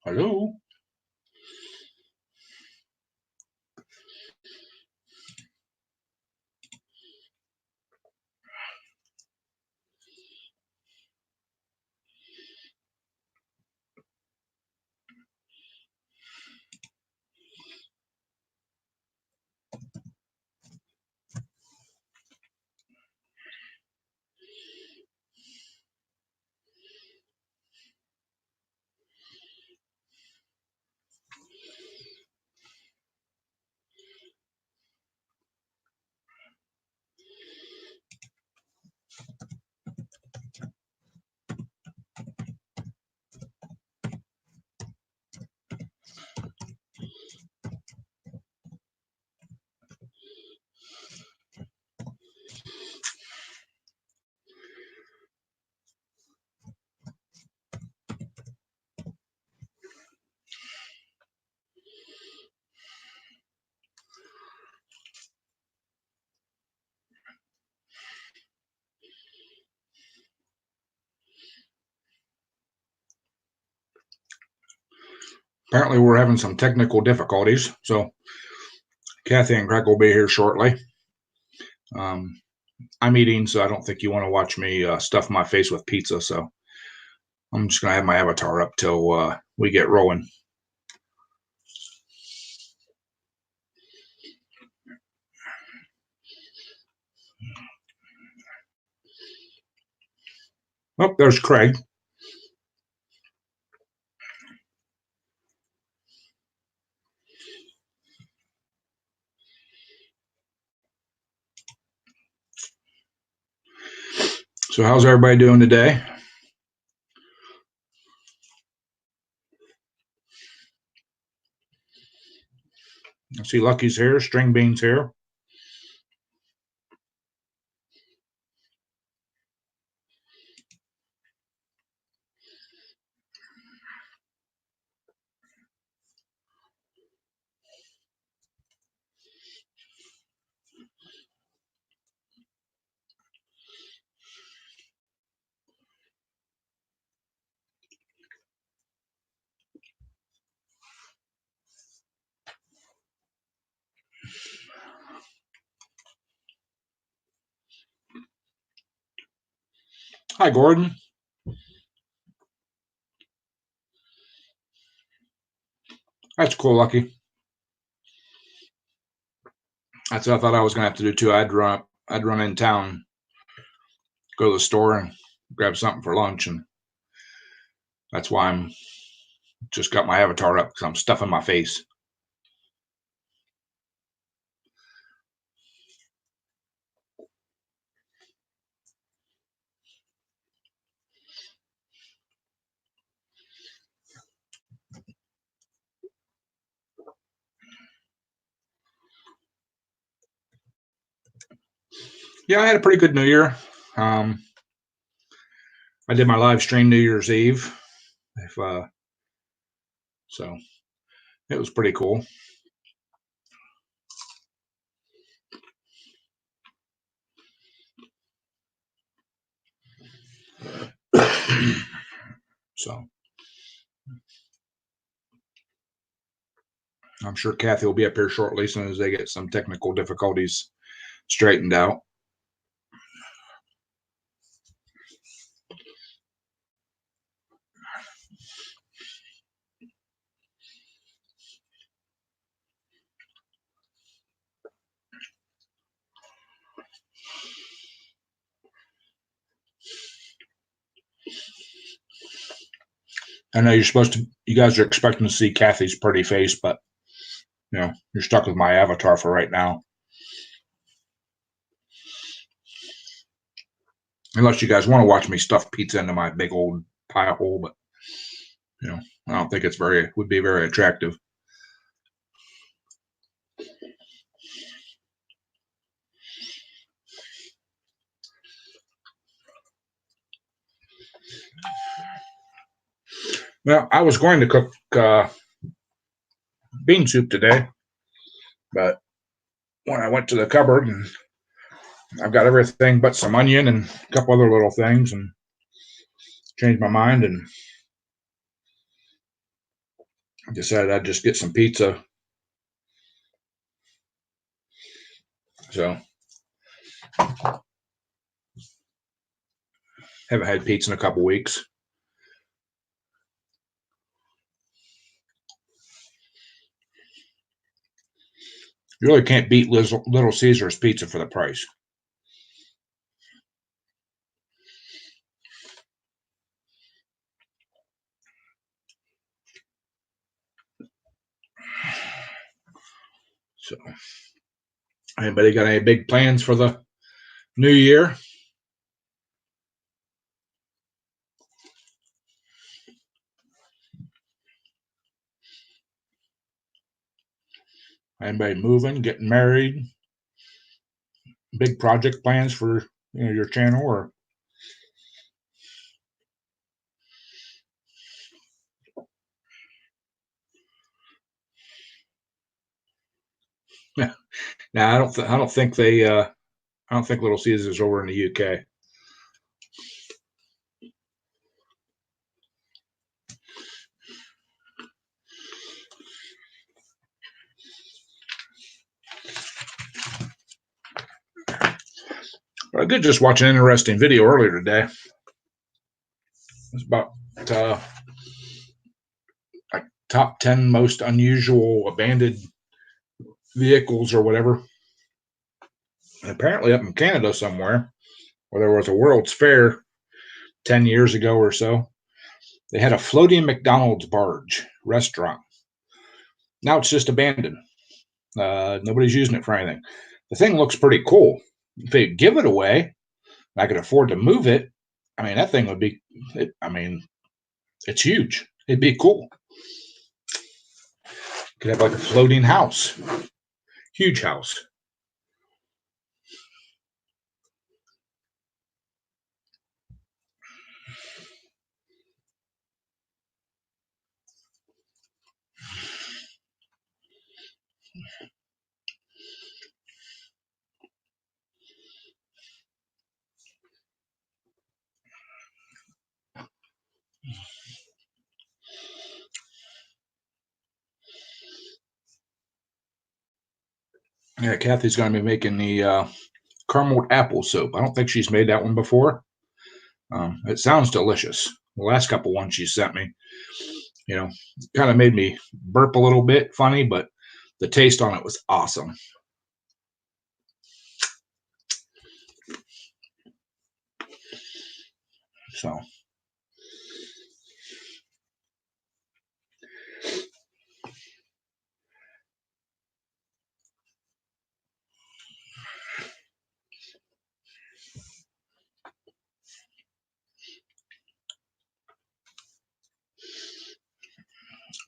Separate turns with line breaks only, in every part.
Hello? Apparently we're having some technical difficulties, so Kathy and Greg will be here shortly. Um, I'm eating, so I don't think you want to watch me stuff my face with pizza, so I'm just going to have my avatar up till we get rolling. Oh, there's Craig. So how's everybody doing today? I see Lucky's here, String Bean's here. Hi, Gordon. That's cool, Lucky. That's what I thought I was going to have to do too. I'd run in town, go to the store and grab something for lunch, and that's why I'm just got my avatar up because I'm stuffing my face. Yeah, I had a pretty good New Year. Um, I did my live stream New Year's Eve. If So it was pretty cool. So I'm sure Kathy will be up here shortly as soon as they get some technical difficulties straightened out. I know you guys are expecting to see Kathy's pretty face, but you're stuck with my avatar for right now. Unless you guys want to watch me stuff pizza into my big old pie hole, but I don't think would be very attractive. Well, I was going to cook bean soup today, but when I went to the cupboard and I've got everything but some onion and a couple other little things, and changed my mind and I decided I'd just get some pizza. So haven't had pizza in a couple weeks. You really can't beat Little Caesars pizza for the price. So, anybody got any big plans for the new year? Anybody moving, getting married, big project plans for your channel, or yeah. Now I don't think they I don't think Little Caesars is over in the UK. But I did just watch an interesting video earlier today. It's about uh, like top 10 most unusual abandoned vehicles or whatever. And apparently, up in Canada somewhere, where there was a World's Fair 10 years ago or so, they had a floating McDonald's barge restaurant. Now it's just abandoned. Nobody's using it for anything. The thing looks pretty cool. If they give it away, and I could afford to move it, I mean, that thing would be, I mean, it's huge. It'd be cool. Could have like a floating house, huge house. Yeah, Kathy's going to be making the caramel apple soup. I don't think she's made that one before. It sounds delicious. The last couple ones she sent me, you know, kind of made me burp a little bit funny, but the taste on it was awesome. So,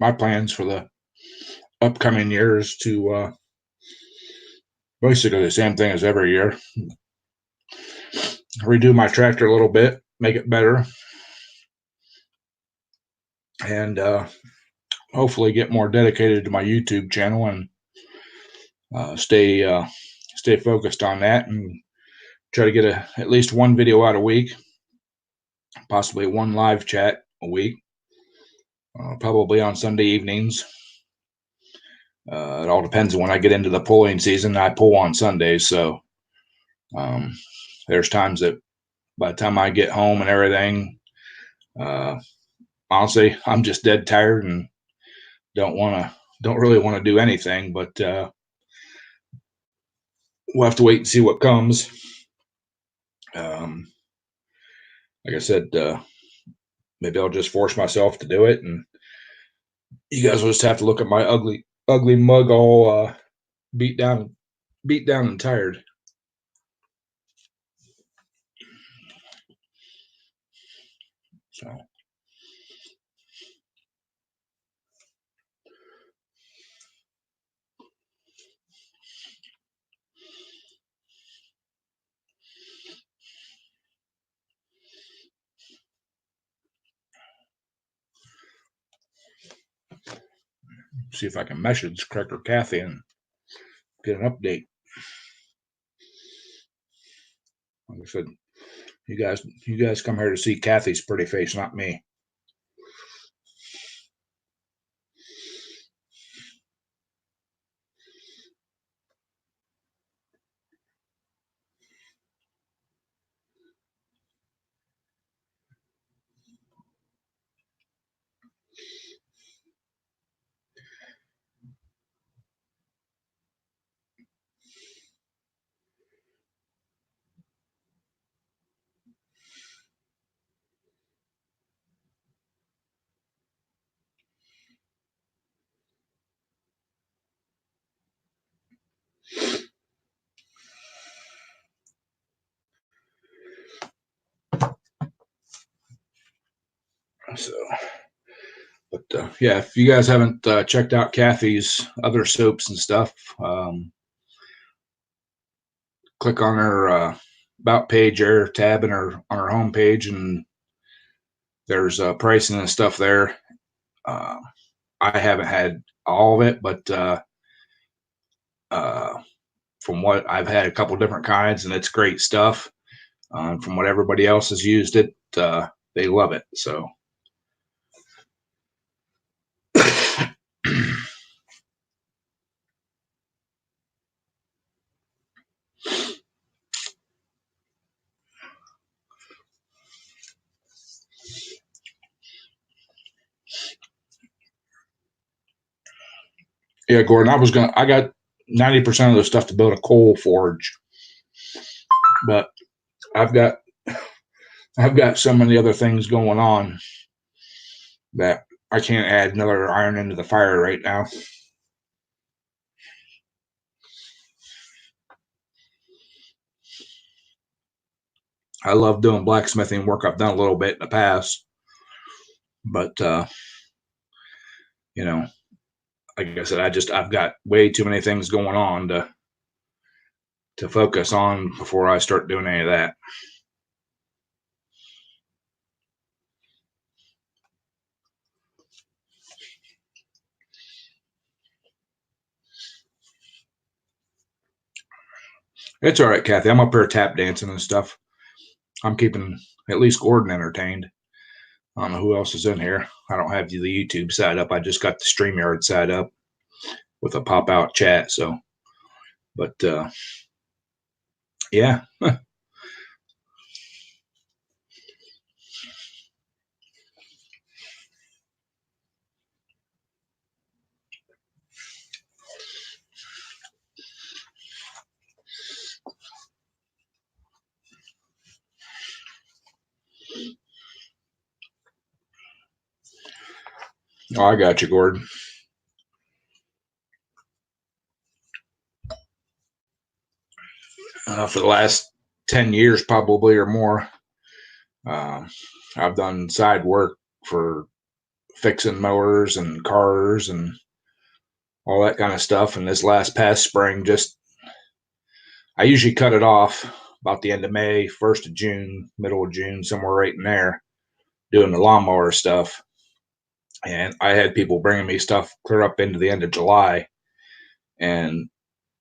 my plans for the upcoming year is to basically the same thing as every year. Redo my tractor a little bit, make it better, and hopefully get more dedicated to my YouTube channel and stay focused on that and try to get at least one video out a week, possibly one live chat a week, probably on Sunday evenings. It all depends on when I get into the pulling season. I pull on Sundays, so um, there's times that by the time I get home and everything, uh, honestly, I'm just dead tired and don't really want to do anything. But we'll have to wait and see what comes. Um, like I said, maybe I'll just force myself to do it, and you guys will just have to look at my ugly mug all beat down, beat down and tired. So see if I can message Cracker Kathy and get an update. Like I said, you guys come here to see Kathy's pretty face, not me. So, but yeah, if you guys haven't checked out Kathy's other soaps and stuff, click on her about page or tab in her on her home page, and there's pricing and stuff there. I haven't had all of it, but from what I've had a couple different kinds, and it's great stuff. From what everybody else has used it, they love it. So yeah, Gordon, I got 90% of the stuff to build a coal forge, but I've got so many other things going on that I can't add another iron into the fire right now. I love doing blacksmithing work. I've done a little bit in the past, but you know, like I said, I've got way too many things going on to focus on before I start doing any of that. It's all right, Kathy. I'm up here tap dancing and stuff. I'm keeping at least Gordon entertained. I don't know who else is in here. I don't have the YouTube side up. I just got the StreamYard side up with a pop out chat. So, but yeah. Oh, I got you, Gordon. For the last 10 years, probably or more, I've done side work for fixing mowers and cars and all that kind of stuff. And this past spring, I usually cut it off about the end of May, 1st of June, middle of June, somewhere right in there, doing the lawnmower stuff. And I had people bringing me stuff clear up into the end of July. And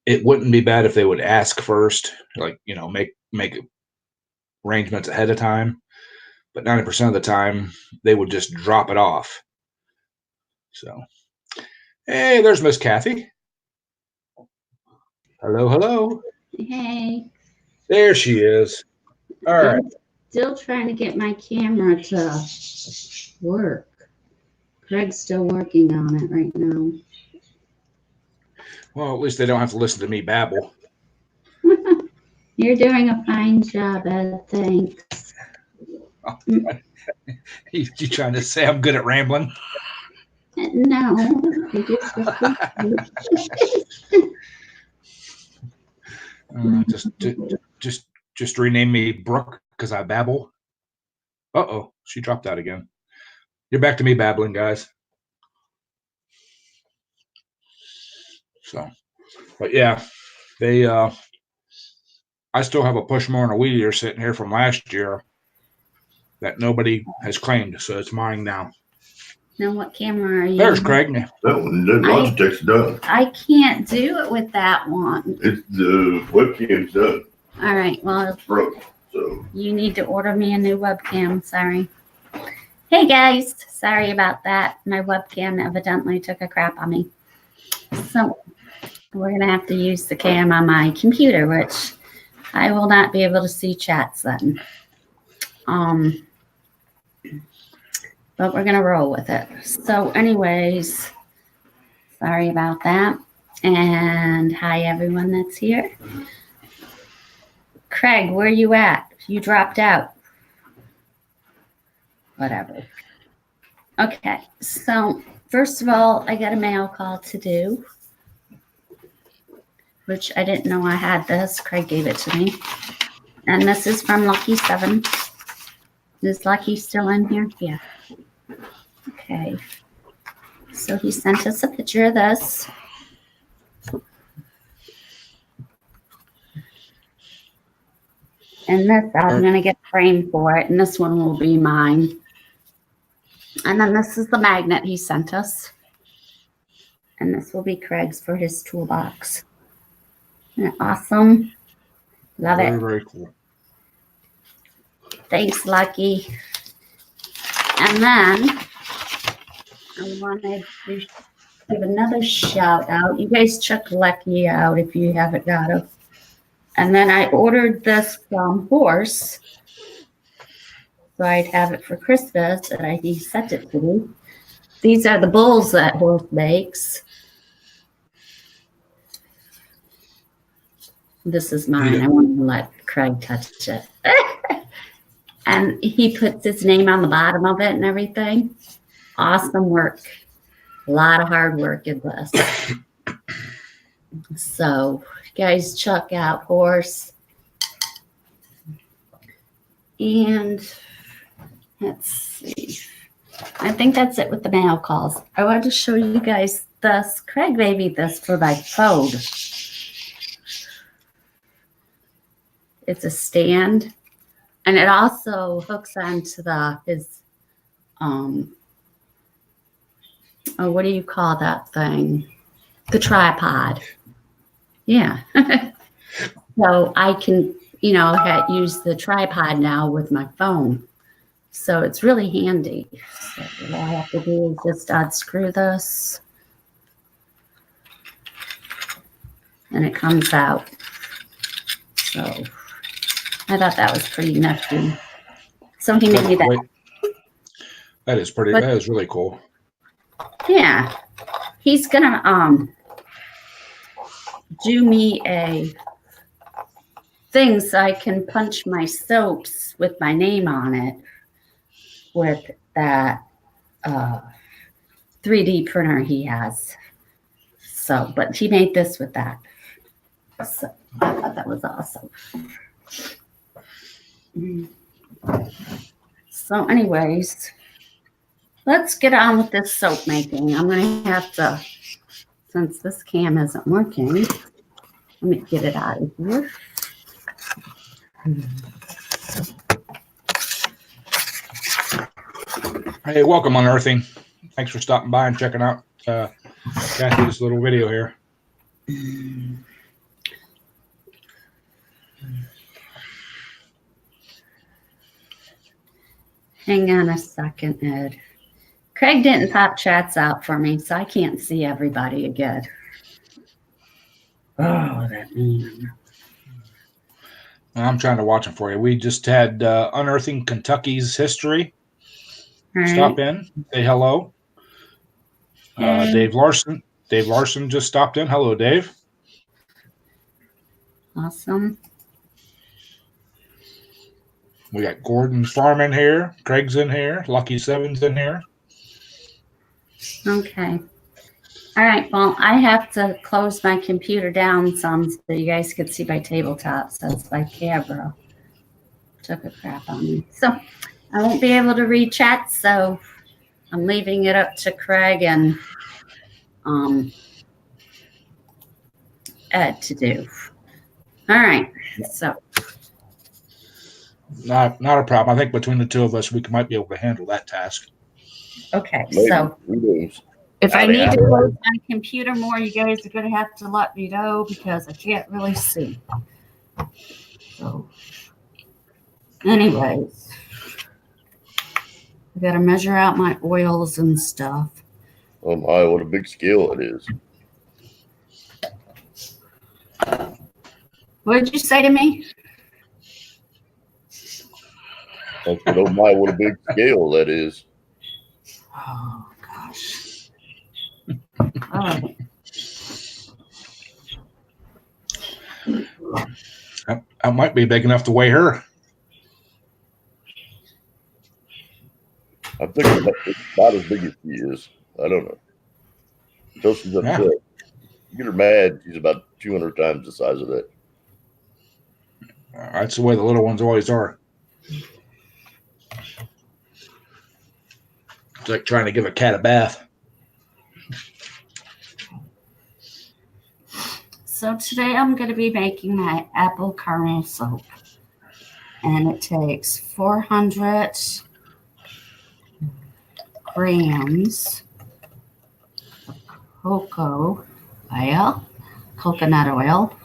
it wouldn't be bad if they would ask first, like, make arrangements ahead of time. But 90% of the time, they would just drop it off. So, hey, there's Miss Kathy. Hello, hello.
Hey.
There she is. All right.
I'm still trying to get my camera to work. Greg's still working on it right now.
Well, at least they don't have to listen to me babble.
You're doing a fine job, Ed. Thanks.
You trying to say I'm good at rambling?
No,
just rename me Brooke because I babble. Uh-oh, she dropped out again. You're back to me babbling, guys. So, but yeah, I still have a push mower and a weed eater sitting here from last year that nobody has claimed, so it's mine now.
Now, what camera are you?
There's Craig.
That one, that Logitech's done.
I can't do it with that one.
It's the webcam's done.
All right, well,
It's broke, so
you need to order me a new webcam. Sorry. Hey guys, sorry about that. My webcam evidently took a crap on me. So we're gonna have to use the cam on my computer, which I will not be able to see chats then. But we're gonna roll with it. So anyways, sorry about that. And hi everyone that's here. Craig, where you at? You dropped out. Whatever. Okay, so first of all, I got a mail call to do, which I didn't know I had this. Craig gave it to me. And this is from Lucky 7. Is Lucky still in here? Yeah. Okay. So he sent us a picture of this. And this, I'm going to get framed for it. And this one will be mine. And then this is the magnet he sent us. And this will be Craig's for his toolbox. Isn't it awesome? Love
Very,
it.
very cool.
Thanks, Lucky. And then I wanted to give another shout out. You guys check Lucky out if you haven't got it. And then I ordered this from Horse. So I'd have it for Christmas, and he sent it to me. These are the bowls that Horse makes. This is mine.
Yeah.
I want to let Craig touch it. And he puts his name on the bottom of it and everything. Awesome work. A lot of hard work in this. So, guys, check out Horse. And let's see. I think that's it with the mail calls. I wanted to show you guys this. Craig gave me this for my phone. It's a stand, and it also hooks onto his what do you call that thing? The tripod. Yeah. So I can, use the tripod now with my phone. So it's really handy. So what I have to do is just unscrew this. And it comes out. So I thought that was pretty nifty. So he made me that.
That is pretty. That is really cool.
Yeah. He's gonna do me a thing so I can punch my soaps with my name on it with that 3D printer he has. So, but he made this with that. So I thought that was awesome. So anyways, let's get on with this soap making. I'm going to have to, since this cam isn't working, let me get it out of here.
Hey, welcome Unearthing. Thanks for stopping by and checking out Kathy's little video here.
Hang on a second, Ed. Craig didn't pop chats out for me, so I can't see everybody again. Oh, that man.
I'm trying to watch them for you. We just had Unearthing Kentucky's history.
All
Stop
right.
in, say hello.
Hey.
Dave Larson just stopped in. Hello, Dave.
Awesome.
We got Gordon Farm in here. Craig's in here. Lucky Seven's in here.
Okay. All right. Well, I have to close my computer down some so you guys can see my tabletop. So it's my camera took a crap on me. So I won't be able to read chat. So I'm leaving it up to Craig and Ed to do. All right. So.
Not a problem. I think between the two of us, we might be able to handle that task.
Okay.
Maybe.
So.
Who knows?
If I need to close my computer more, you guys are going to have to let me know because I can't really see. So, anyways, I got to measure out my oils and stuff.
Oh my, what a big scale it is.
What did you say to me?
I said, oh my, what a big scale that is.
Oh, gosh. Oh.
That might be big enough to weigh her.
I think it's not as big as she is. I don't know. Until she's upset.
Yeah.
You get her mad, she's about 200 times the size of that.
That's the way the little ones always are. It's like trying to give a cat a bath.
So today I'm going to be making my apple caramel soap. And it takes 400 grams of coconut oil.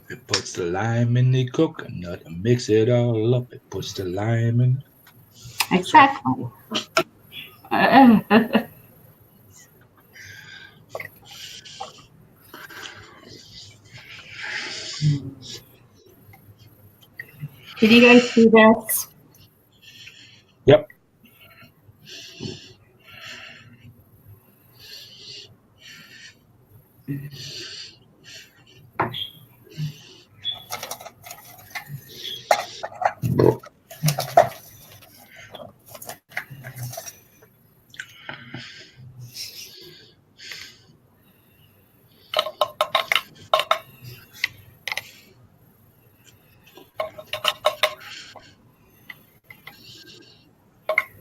It puts the lime in the coconut and mix it all up. It puts the lime in.
Exactly. Can you guys see this?
Yep.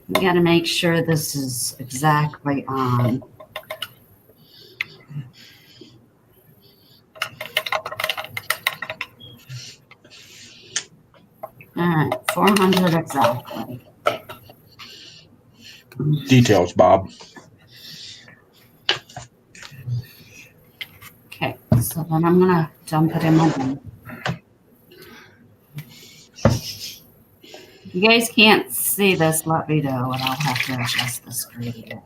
We got to make sure this is exactly on. All right, 400 exactly.
Details, Bob.
Okay, so then I'm going to dump it in my bowl. You guys can't see this, let me know, and I'll have to adjust the screen again.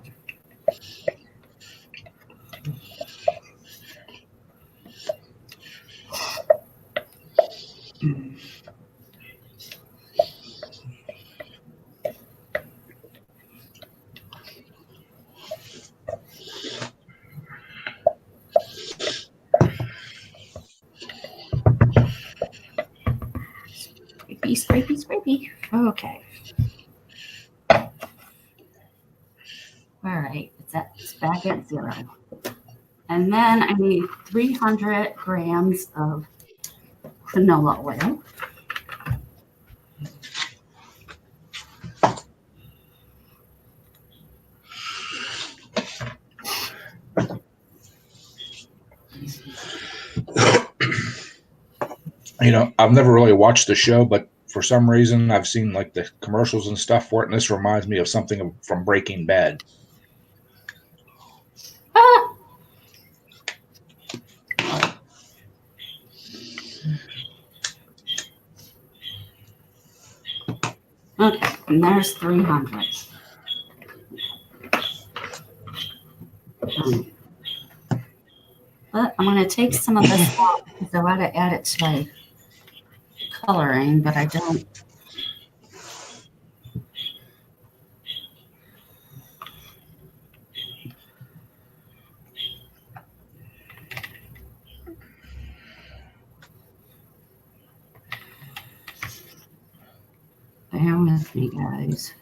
Scrapey. Okay. All right, it's back at 0. And then I need 300 grams of canola oil.
You know, I've never really watched the show, but for some reason I've seen like the commercials and stuff for it, and this reminds me of something from Breaking Bad.
Ah! Okay, and there's 300. But I'm going to take some of this out because I want to add it to my coloring, but I don't. Bear with me, guys.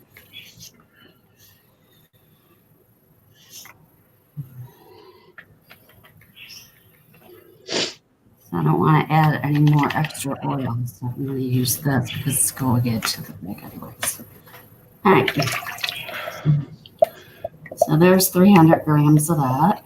I don't want to add any more extra oil, so I'm going to use this because it's going into the bag anyways. All right. So there's 300 grams of that.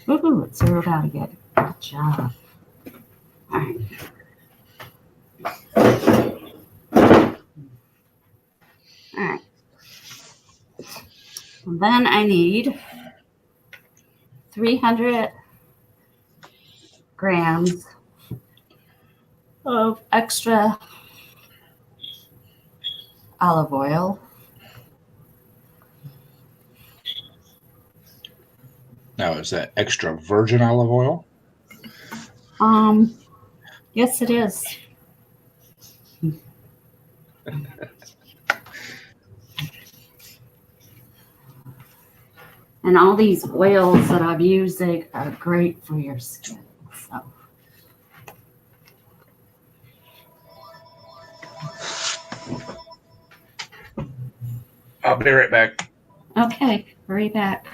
Woohoo, it zeroed out again. Good job. All right. All right. And then I need 300 grams of extra olive oil.
Now, is that extra virgin olive oil?
Yes, it is. And all these oils that I've used, they are great for your skin. So.
I'll be right back.
Okay, hurry back.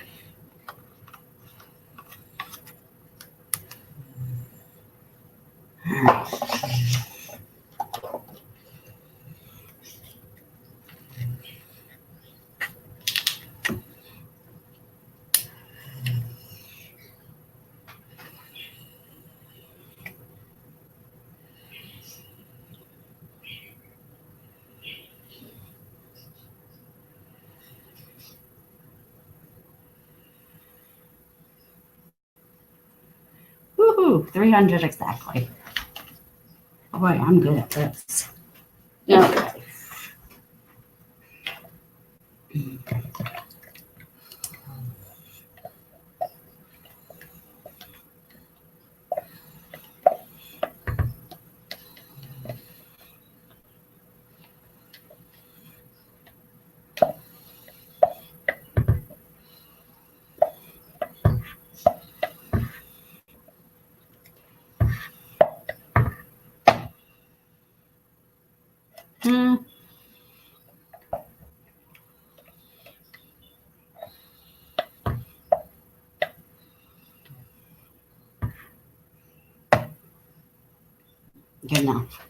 All right. Woohoo, 300 exactly. Boy, I'm good at this. Okay. Hmm. Good enough.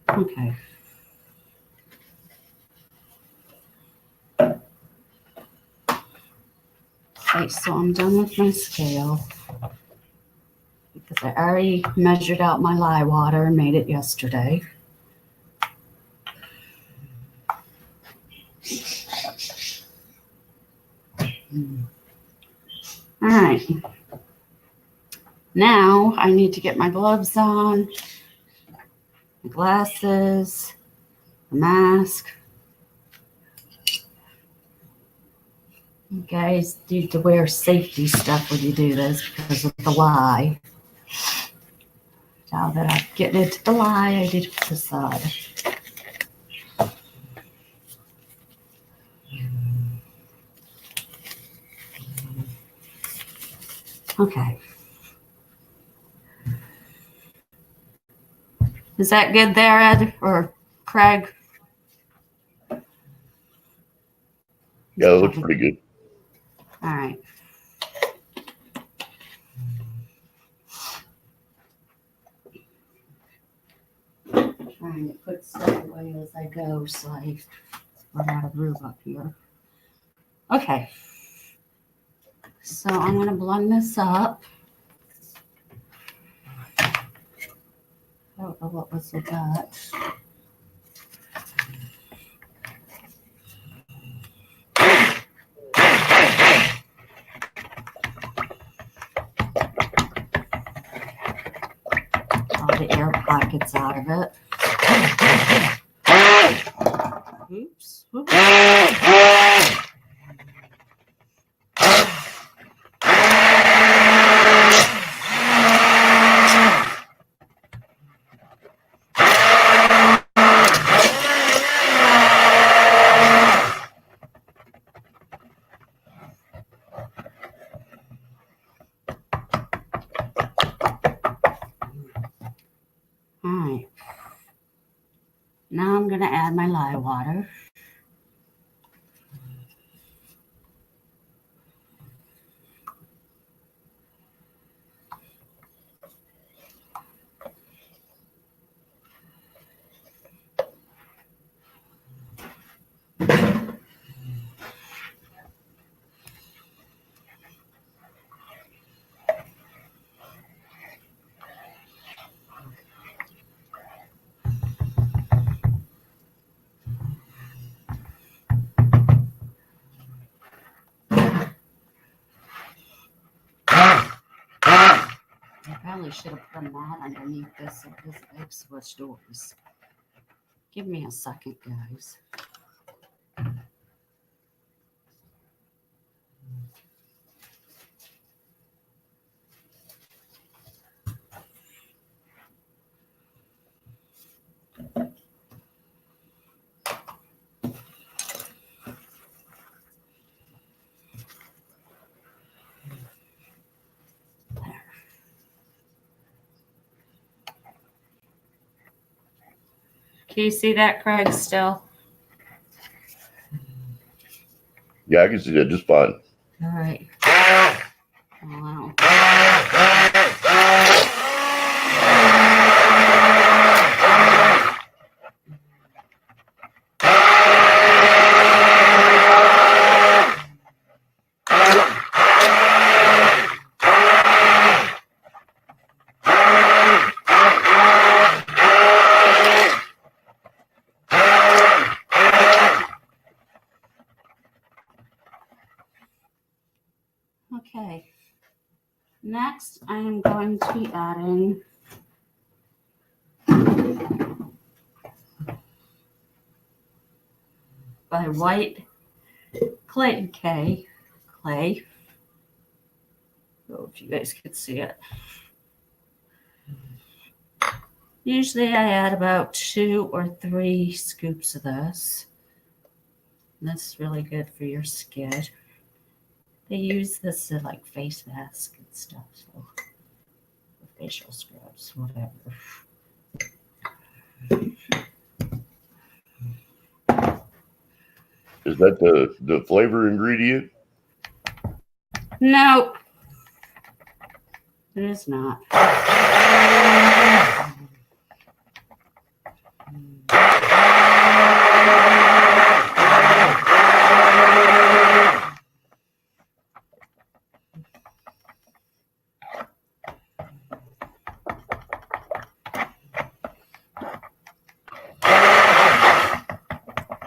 Okay. Okay, so I'm done with my scale because I already measured out my lye water and made it yesterday. All right. Now I need to get my gloves on, my glasses, the mask. You guys need to wear safety stuff when you do this because of the lye. Now that I'm getting into the lye, I need to put this on. Okay. Is that good there, Ed or Craig?
Yeah, it looks pretty good.
All right. Trying to put stuff away as I go so I run out of room up here. Okay. So I'm going to blend this up. I don't know what was with that. All the air pockets out of it. Oops. Oops. All right. Now I'm going to add my lye water. I probably should have put a mat underneath this so this big switch doors. Give me a second, guys. Can you see that, Craig, still?
Yeah, I can see that just fine.
All right. Wow. Okay. Next, I am going to be adding my white Clayton K clay. Oh, if you guys could see it. Usually I add about 2 or 3 scoops of this. That's really good for your skin. They use this to like face mask and stuff, so facial scrubs, whatever.
Is that the flavor ingredient?
No, it is not.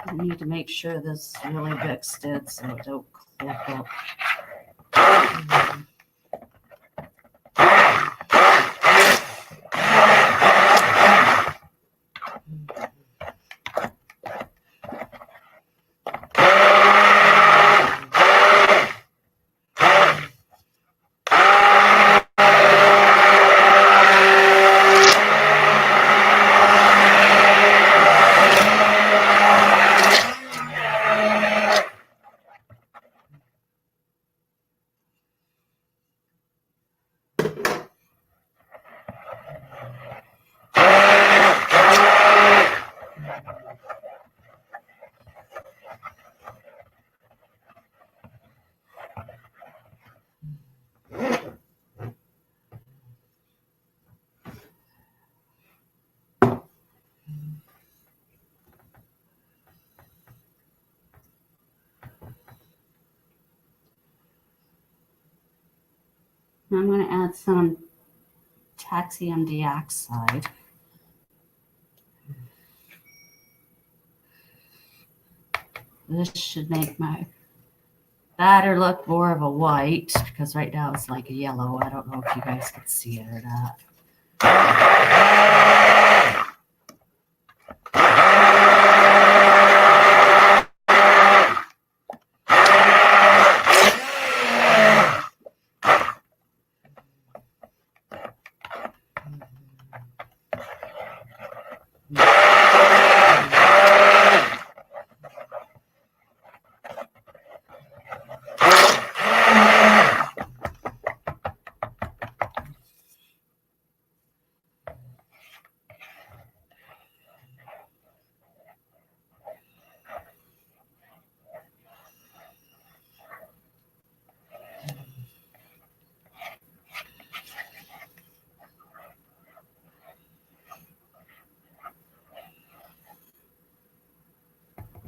I need to make sure this is really mixed in so it don't clump up. I'm going to add some potassium dioxide. This should make my batter look more of a white because right now it's like a yellow. I don't know if you guys can see it or not.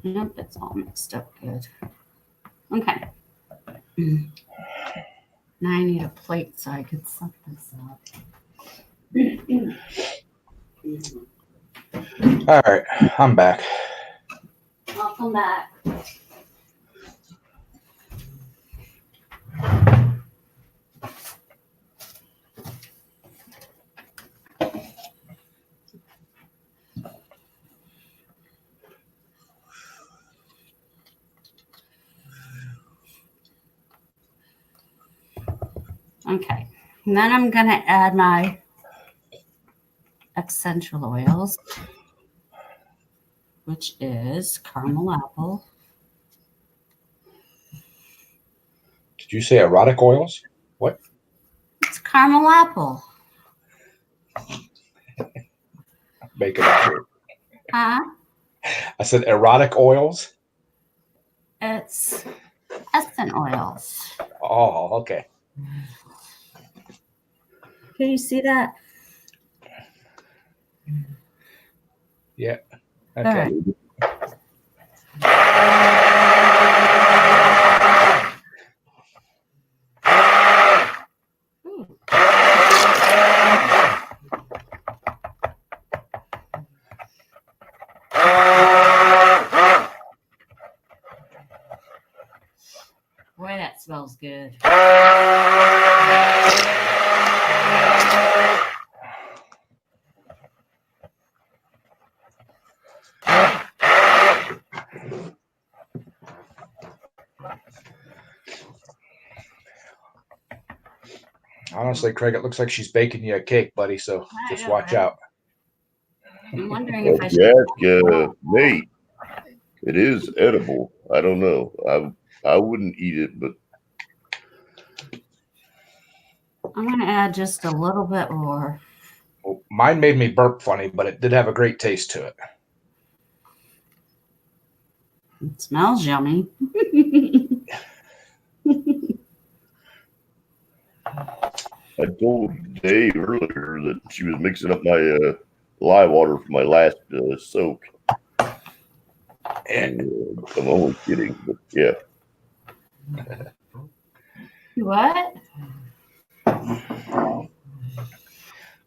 Yep, it's all mixed up good. Okay. Now I need a plate so I can set this up.
All right, I'm back.
Welcome back. Okay, and then I'm going to add my essential oils, which is caramel apple.
Did you say erotic oils? What?
It's caramel apple.
Bacon.
Huh?
I said erotic oils.
It's essence oils.
Oh, okay.
Can you see that?
Yeah.
All
Okay.
right. Ooh. Boy, that smells good.
Honestly, Craig, it looks like she's baking you a cake, buddy. So just watch out.
I'm wondering
Well,
if I
if
should.
you ask Nate, it is edible. I don't know. I wouldn't eat it, but
I'm going to add just a little bit more.
Well, mine made me burp funny, but it did have a great taste to it.
It smells yummy.
I told Dave earlier that she was mixing up my lye water for my last soak.
And
I'm only kidding, but yeah.
What?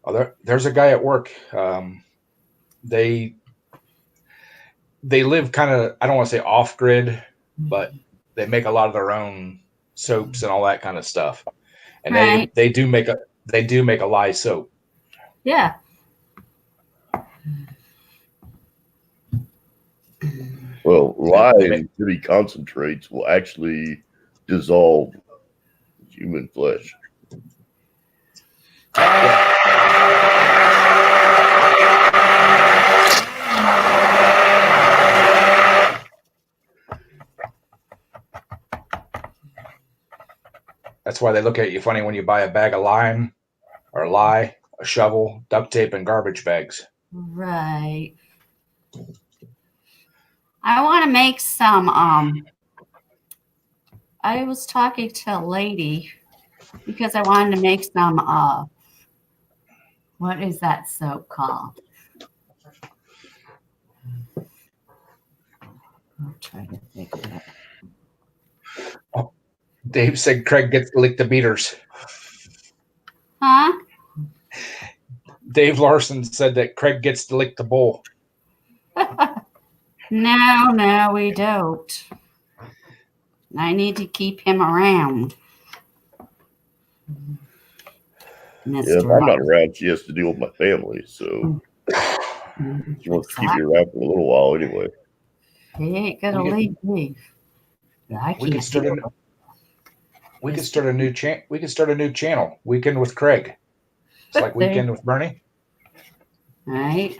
oh, there's a guy at work. They live kind of, I don't want to say off grid, but they make a lot of their own soaps and all that kind of stuff. And
Right.
they do make a lye soap.
Yeah.
Well, lye and city concentrates will actually dissolve human flesh.
That's why they look at you funny when you buy a bag of lime or lye, a shovel, duct tape, and garbage bags.
Right. I want to make some, I was talking to a lady because I wanted to make some, what is that soap called? I'll try to think of it.
Dave said Craig gets to lick the beaters.
Huh?
Dave Larson said that Craig gets to lick the bowl.
No, we don't. I need to keep him around.
Yeah, if I'm not around, she has to deal with my family, so she wants to keep me around for a little while anyway.
He ain't gonna leave me. I
We could
can't.
start a new channel. Weekend with Craig. It's like Weekend with Bernie.
Right.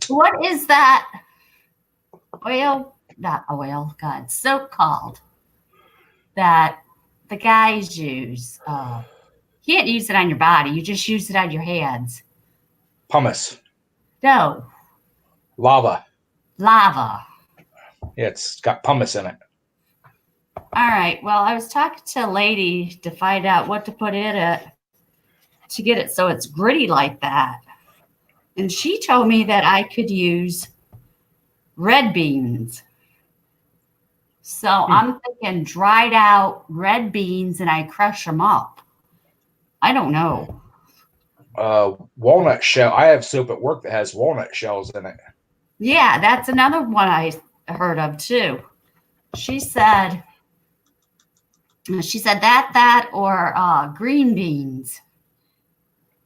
What is that oil? Not oil, God, soap called that the guys use. You can't use it on your body. You just use it on your hands.
Pumice.
No.
Lava.
Lava.
Yeah, it's got pumice in it.
All right. Well, I was talking to a lady to find out what to put in it to get it so it's gritty like that. And she told me that I could use red beans. So I'm thinking dried out red beans and I crush them up. I don't know.
Walnut shell. I have soap at work that has walnut shells in it.
Yeah, that's another one I heard of too. She said that or green beans.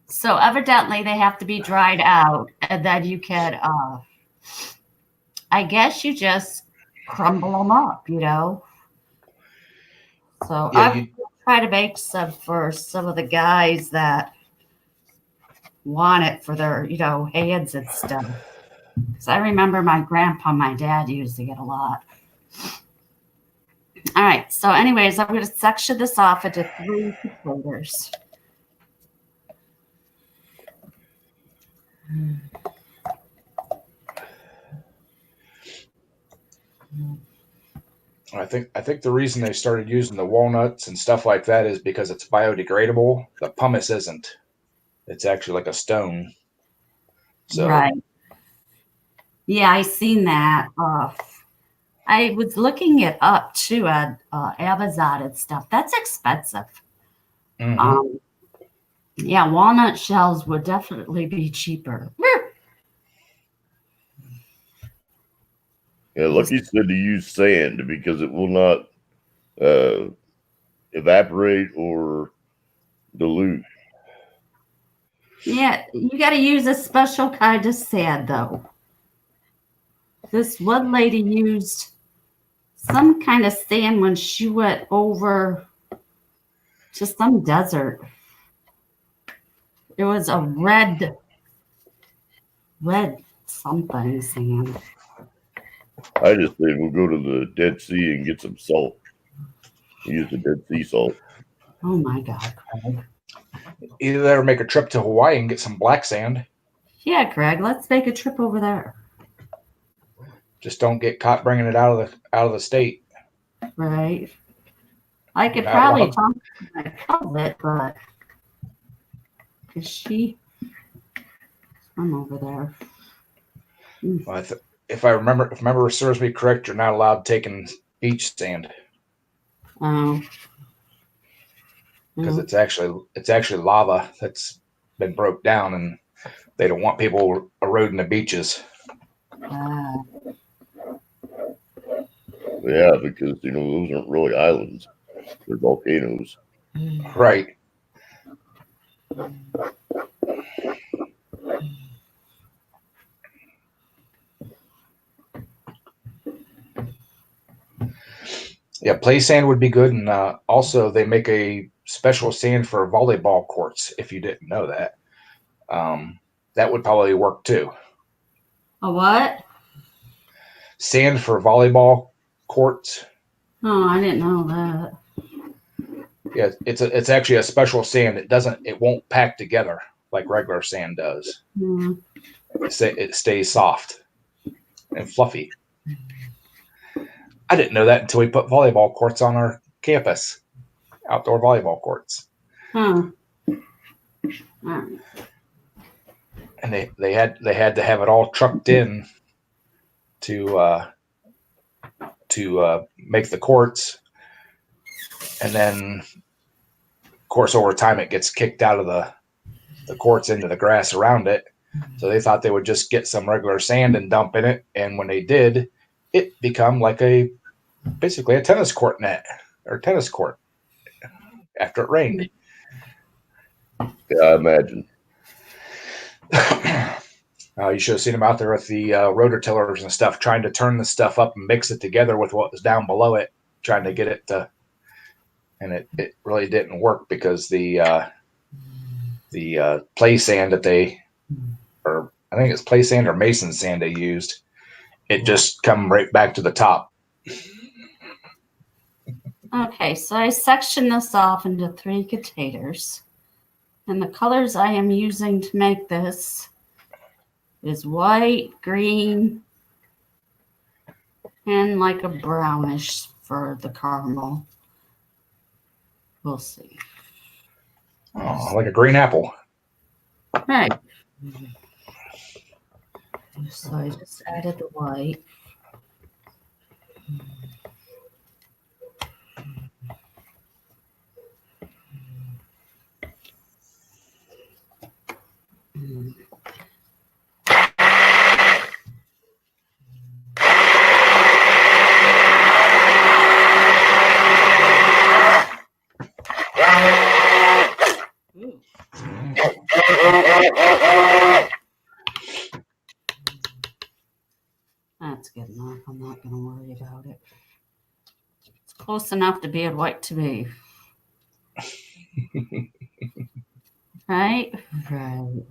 So evidently they have to be dried out, and then you can, I guess you just crumble them up, you know. So
Yeah,
I try to make some for some of the guys that want it for their, hands and stuff. Because I remember my grandpa, my dad used to get a lot. All right. So anyways, I'm going to section this off into 3 containers.
I think the reason they started using the walnuts and stuff like that is because it's biodegradable. The pumice isn't. It's actually like a stone. So
Right. Yeah, I seen that. I was looking it up too at Amazon and stuff. That's expensive.
mhm.
Yeah, walnut shells would definitely be cheaper.
Yeah, Lucky said to use sand because it will not evaporate or dilute.
Yeah, you got to use a special kind of sand, though. This one lady used some kind of sand when she went over to some desert. It was a red something sand.
I just said we'll go to the Dead Sea and get some salt. Use the Dead Sea salt.
Oh my God, Craig.
Either that or make a trip to Hawaii and get some black sand.
Yeah, Craig, let's make a trip over there.
Just don't get caught bringing it out of the state.
Right. I could
You're not
probably
allowed.
talk to my cousin, but because she's from over there.
Well, if I remember, if memory serves me correct, you're not allowed taking beach sand
Oh.
because it's actually lava that's been broke down, and they don't want people eroding the beaches.
Yeah, because those aren't really islands; they're volcanoes.
Right. Yeah, play sand would be good, and also they make a special sand for volleyball courts. If you didn't know that, that would probably work too.
A what?
Sand for volleyball courts.
Oh, I didn't know that.
Yeah, it's actually a special sand. It won't pack together like regular sand does.
Yeah.
It stays soft and fluffy. I didn't know that until we put volleyball courts on our campus, outdoor volleyball courts,
Huh. All right.
and they had to have it all trucked in to make the courts, and then of course over time it gets kicked out of the courts into the grass around it. So they thought they would just get some regular sand and dump in it, and when they did, it become like basically a tennis court net or tennis court after it rained.
Yeah, I imagine.
You should have seen them out there with the rototillers and stuff, trying to turn the stuff up and mix it together with what was down below it, trying to get it to, and it really didn't work because the play sand that or I think it's play sand or mason sand they used, it just come right back to the top.
Okay, so I sectioned this off into 3 containers. And the colors I am using to make this is white, green, and like a brownish for the caramel. We'll see.
Oh, like a green apple.
Right. So I just added the white. That's good enough. I'm not going to worry about it. It's close enough to being white to me. Right? Right.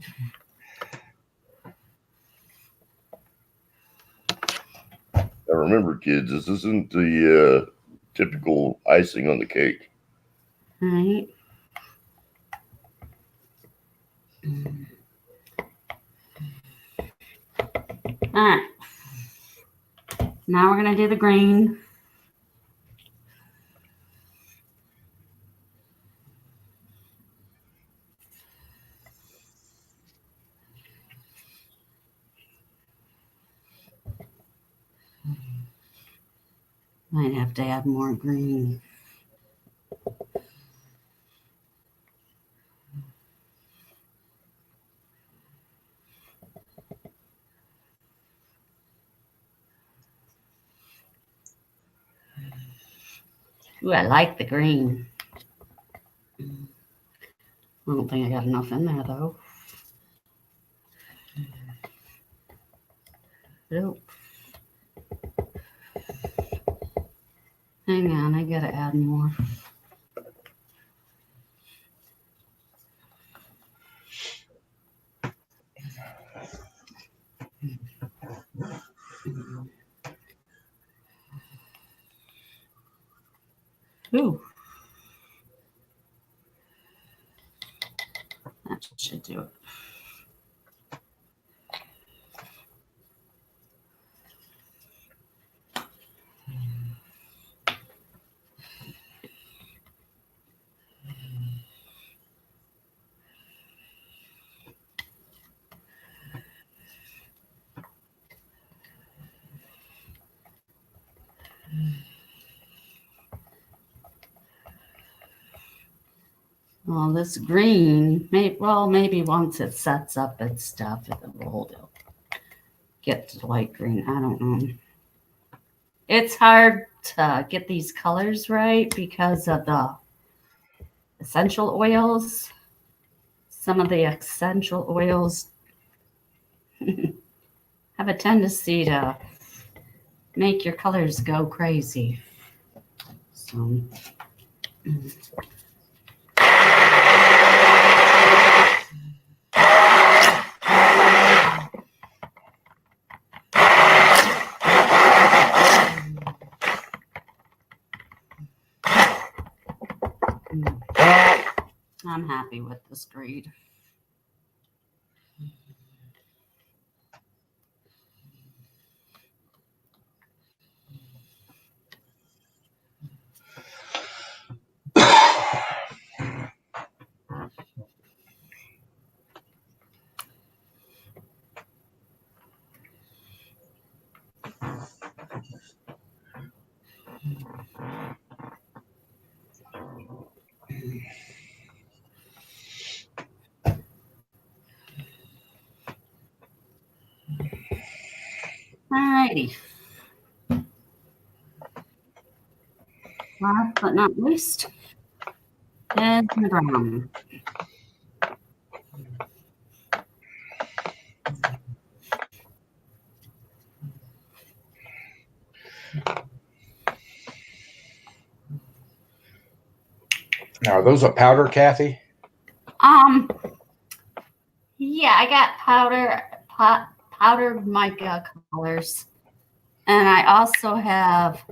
Now remember, kids, this isn't the typical icing on the cake.
Right. All right. Now we're going to do the green. Might have to add more green. Ooh, I like the green. I don't think I got enough in there, though. Nope. Hang on, I gotta add more. Ooh. That should do it. Well, this green, maybe once it sets up its stuff, it will get to light green. I don't know. It's hard to get these colors right because of the essential oils. Some of the essential oils have a tendency to make your colors go crazy. So. I'm happy with this grade. Alrighty. Last but not least is the brown.
Now, are those a powder, Kathy?
Yeah, I got powdered mica colors, and I also have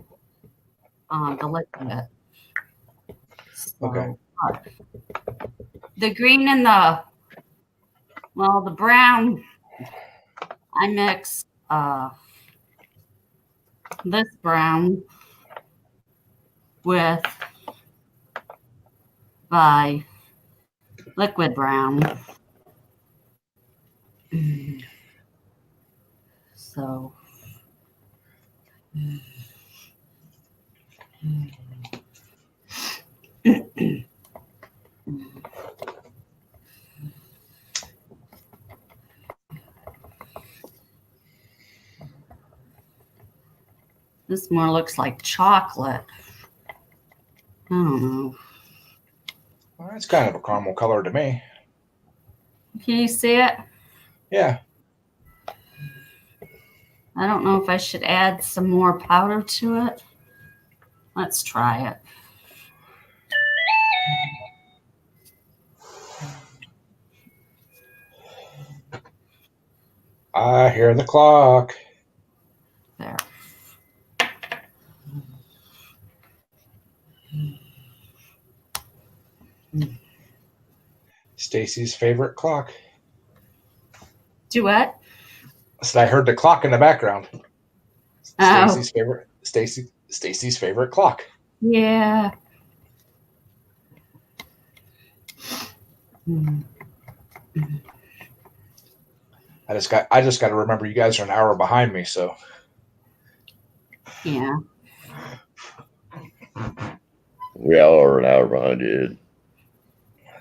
the liquid. So,
Okay.
The green and the brown, I mix this brown with my liquid brown. So this more looks like chocolate. I don't know.
Well, that's kind of a caramel color to me.
Can you see it?
Yeah.
I don't know if I should add some more powder to it. Let's try it.
I hear the clock.
There.
Stacy's favorite clock.
Do what?
So I heard the clock in the background.
Oh.
Stacy's favorite clock.
Yeah.
I just got to remember you guys are an hour behind me, so
Yeah.
Yeah, or an hour behind you.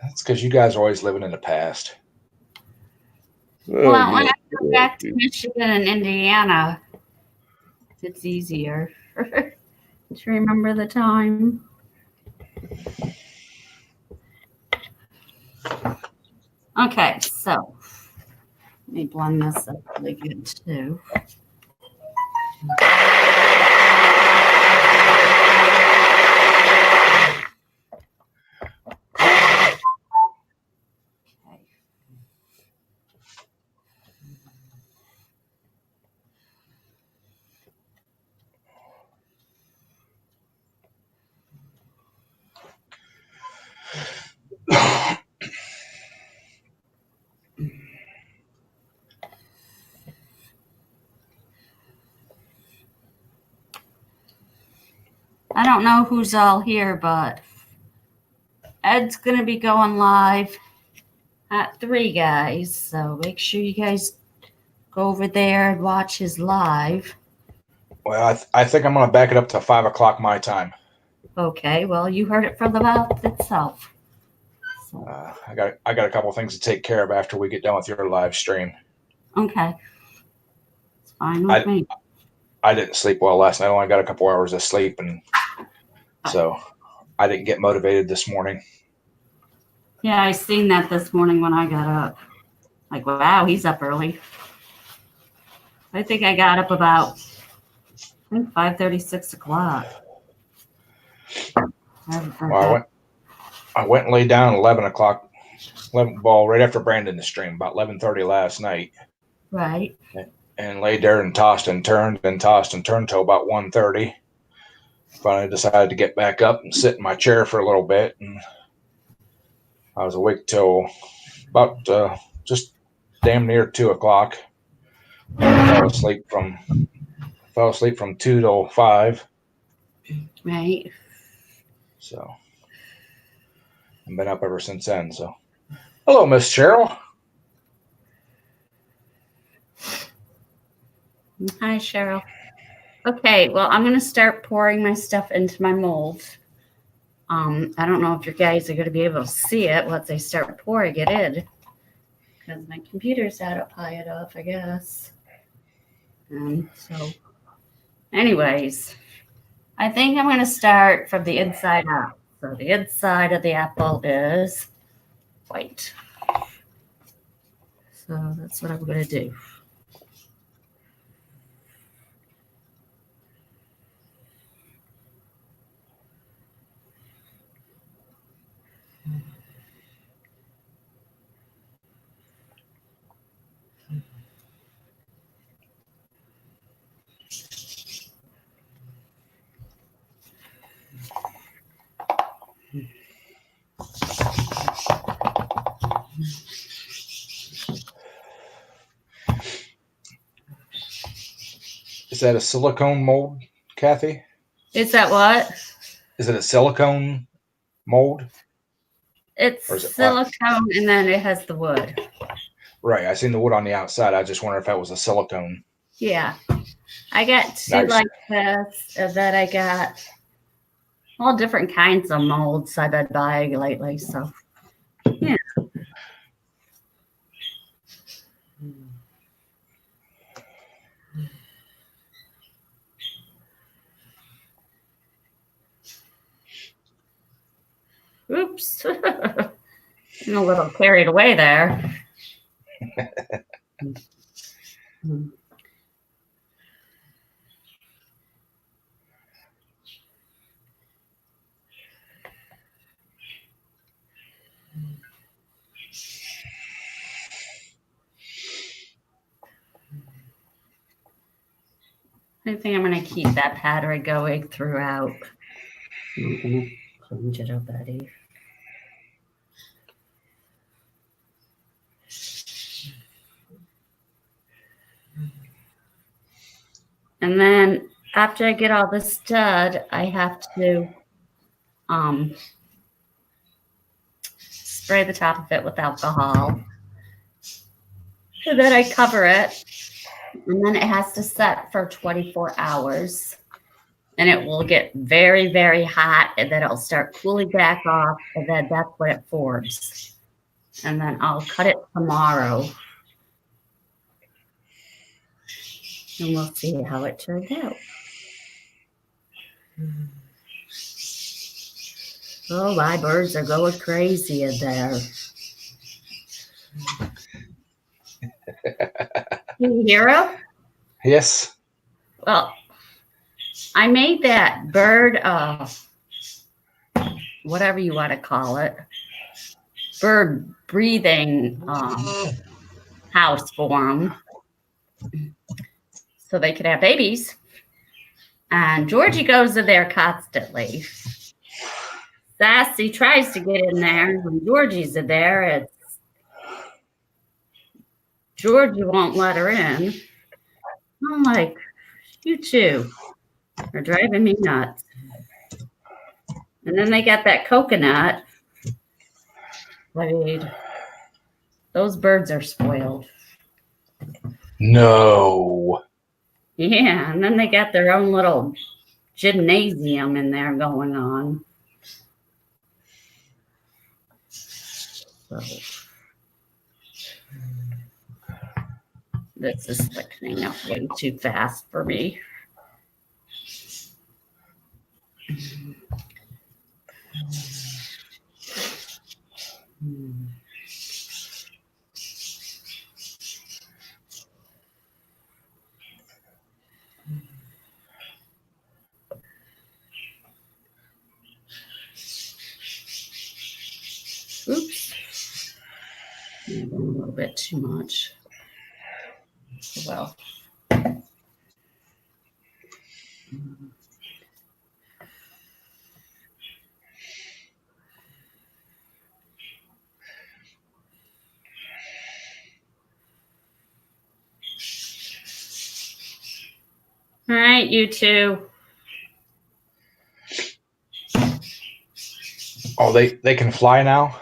That's because you guys are always living in the past.
Well, when I go back to Michigan and Indiana, it's easier to remember the time. Okay, so let me blend this up really good too. I don't know who's all here, but Ed's going to be going live at 3, guys. So make sure you guys go over there and watch his live.
Well, I think I'm going to back it up to 5 o'clock my time.
Okay, well, you heard it from the mouth itself. So.
I got a couple of things to take care of after we get done with your live stream.
Okay. It's fine with me.
I didn't sleep well last night. I only got a couple hours of sleep, and so I didn't get motivated this morning.
Yeah, I seen that this morning when I got up. Like, wow, he's up early. I think I got up about 5:30, 6 o'clock.
Well, I went and laid down at 11 o'clock. Right after Brandon's stream, about 11:30 last night.
Right.
And laid there and tossed and turned till about 1:30. Finally decided to get back up and sit in my chair for a little bit, and I was awake till about just damn near 2 o'clock. Fell asleep from 2 till 5.
Right.
So I've been up ever since then. So hello, Miss Cheryl.
Hi, Cheryl. Okay, well, I'm going to start pouring my stuff into my mold. I don't know if you guys are going to be able to see it once I start pouring it in, because my computer's out up high enough, I guess. And so, anyways, I think I'm going to start from the inside out. So the inside of the apple is white. So that's what I'm going to do.
Is that a silicone mold, Kathy?
Is that what?
Is it a silicone mold?
It's silicone, and then it has the wood.
Right. I seen the wood on the outside. I just wonder if that was a silicone.
Yeah. I got 2 like this, and then I got all different kinds of molds I've been buying lately. So, yeah. Oops. I'm a little carried away there. I think I'm going to keep that pattern going throughout. I'm going to change it up, Eddie. And then after I get all this done, I have to spray the top of it with alcohol. And then I cover it. And then it has to set for 24 hours. and it will get very, very hot, and then it'll start cooling back off, and then that's when it forms. And then I'll cut it tomorrow, and we'll see how it turned out. Oh, my birds are going crazy in there. Can you hear them?
Yes.
Well, I made that bird, whatever you want to call it, bird breathing house for them so they could have babies. And Georgie goes in there constantly. Sassy tries to get in there. When Georgie's in there, it's Georgie won't let her in. I'm like, you two are driving me nuts. And then they got that coconut. Those birds are spoiled.
No.
Yeah, and then they got their own little gymnasium in there going on. So this is thickening up way too fast for me. Oops. Maybe a little bit too much. Well. All right, you two.
Oh, they can fly now?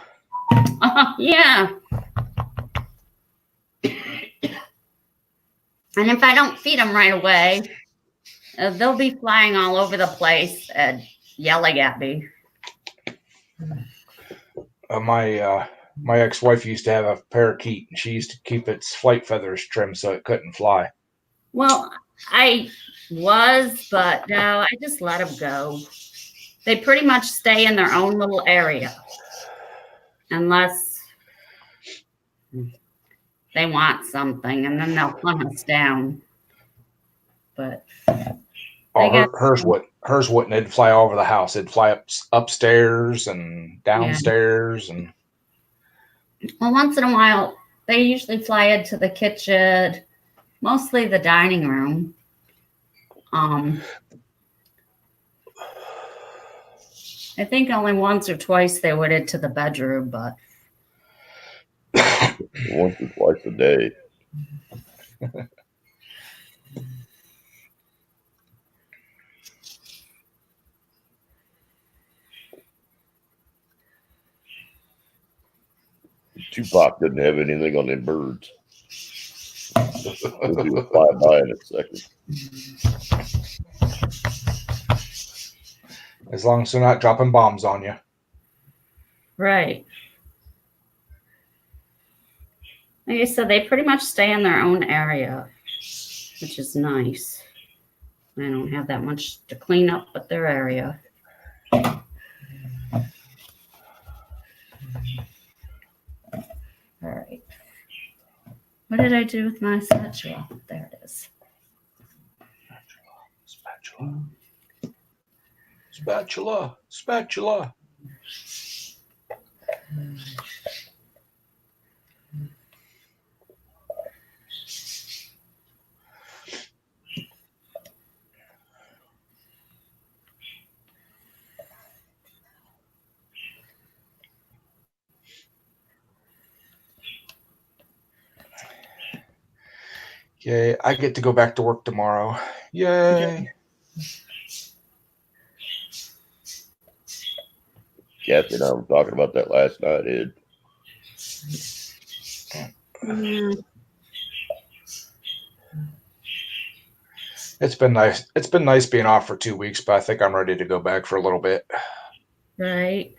Yeah. And if I don't feed them right away, they'll be flying all over the place and yelling at me.
My ex-wife used to have a parakeet, and she used to keep its flight feathers trimmed so it couldn't fly.
Well, I was, but no, I just let them go. They pretty much stay in their own little area unless they want something, and then they'll hunt us down. But
hers wouldn't. It'd fly all over the house. It'd fly upstairs and downstairs, and
well, once in a while, they usually fly into the kitchen, mostly the dining room. I think only once or twice they went into the bedroom, but
once or twice a day. Tupac didn't have anything on them birds. He'll do a fly-by in a second.
as long as they're not dropping bombs on you.
right. Like I said, they pretty much stay in their own area, which is nice. They don't have that much to clean up with their area. All right. What did I do with my spatula? There it is.
Spatula. Yay, I get to go back to work tomorrow. Yay.
Kathy and I were talking about that last night, Ed.
It's been nice. It's been nice being off for 2 weeks, but I think I'm ready to go back for a little bit.
Right.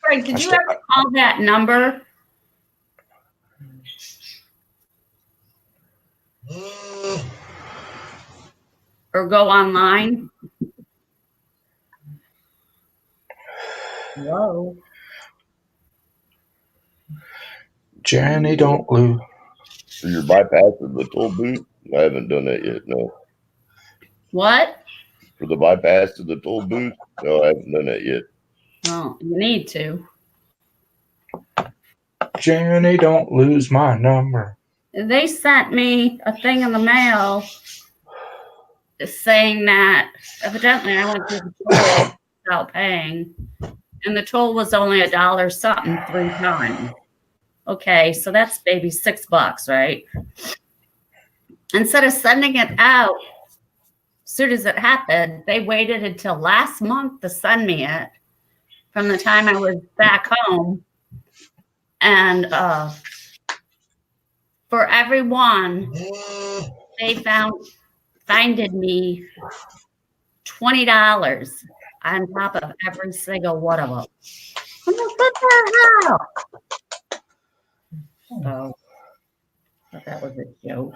Craig, did you ever call that number? Or go online? Whoa.
Jenny, don't lose.
So you're bypassing the toll booth? I haven't done that yet, no.
What?
For the bypass to the toll booth? No, I haven't done that yet.
Well, you need to.
Jenny, don't lose my number.
They sent me a thing in the mail saying that evidently I went through the toll without paying, and the toll was only $1 something 3 times. Okay, so that's maybe $6, right? Instead of sending it out as soon as it happened, they waited until last month to send me it from the time I was back home. And for everyone, they finded me $20 on top of every single one of them. I'm like, what the hell? So, I thought that was a joke.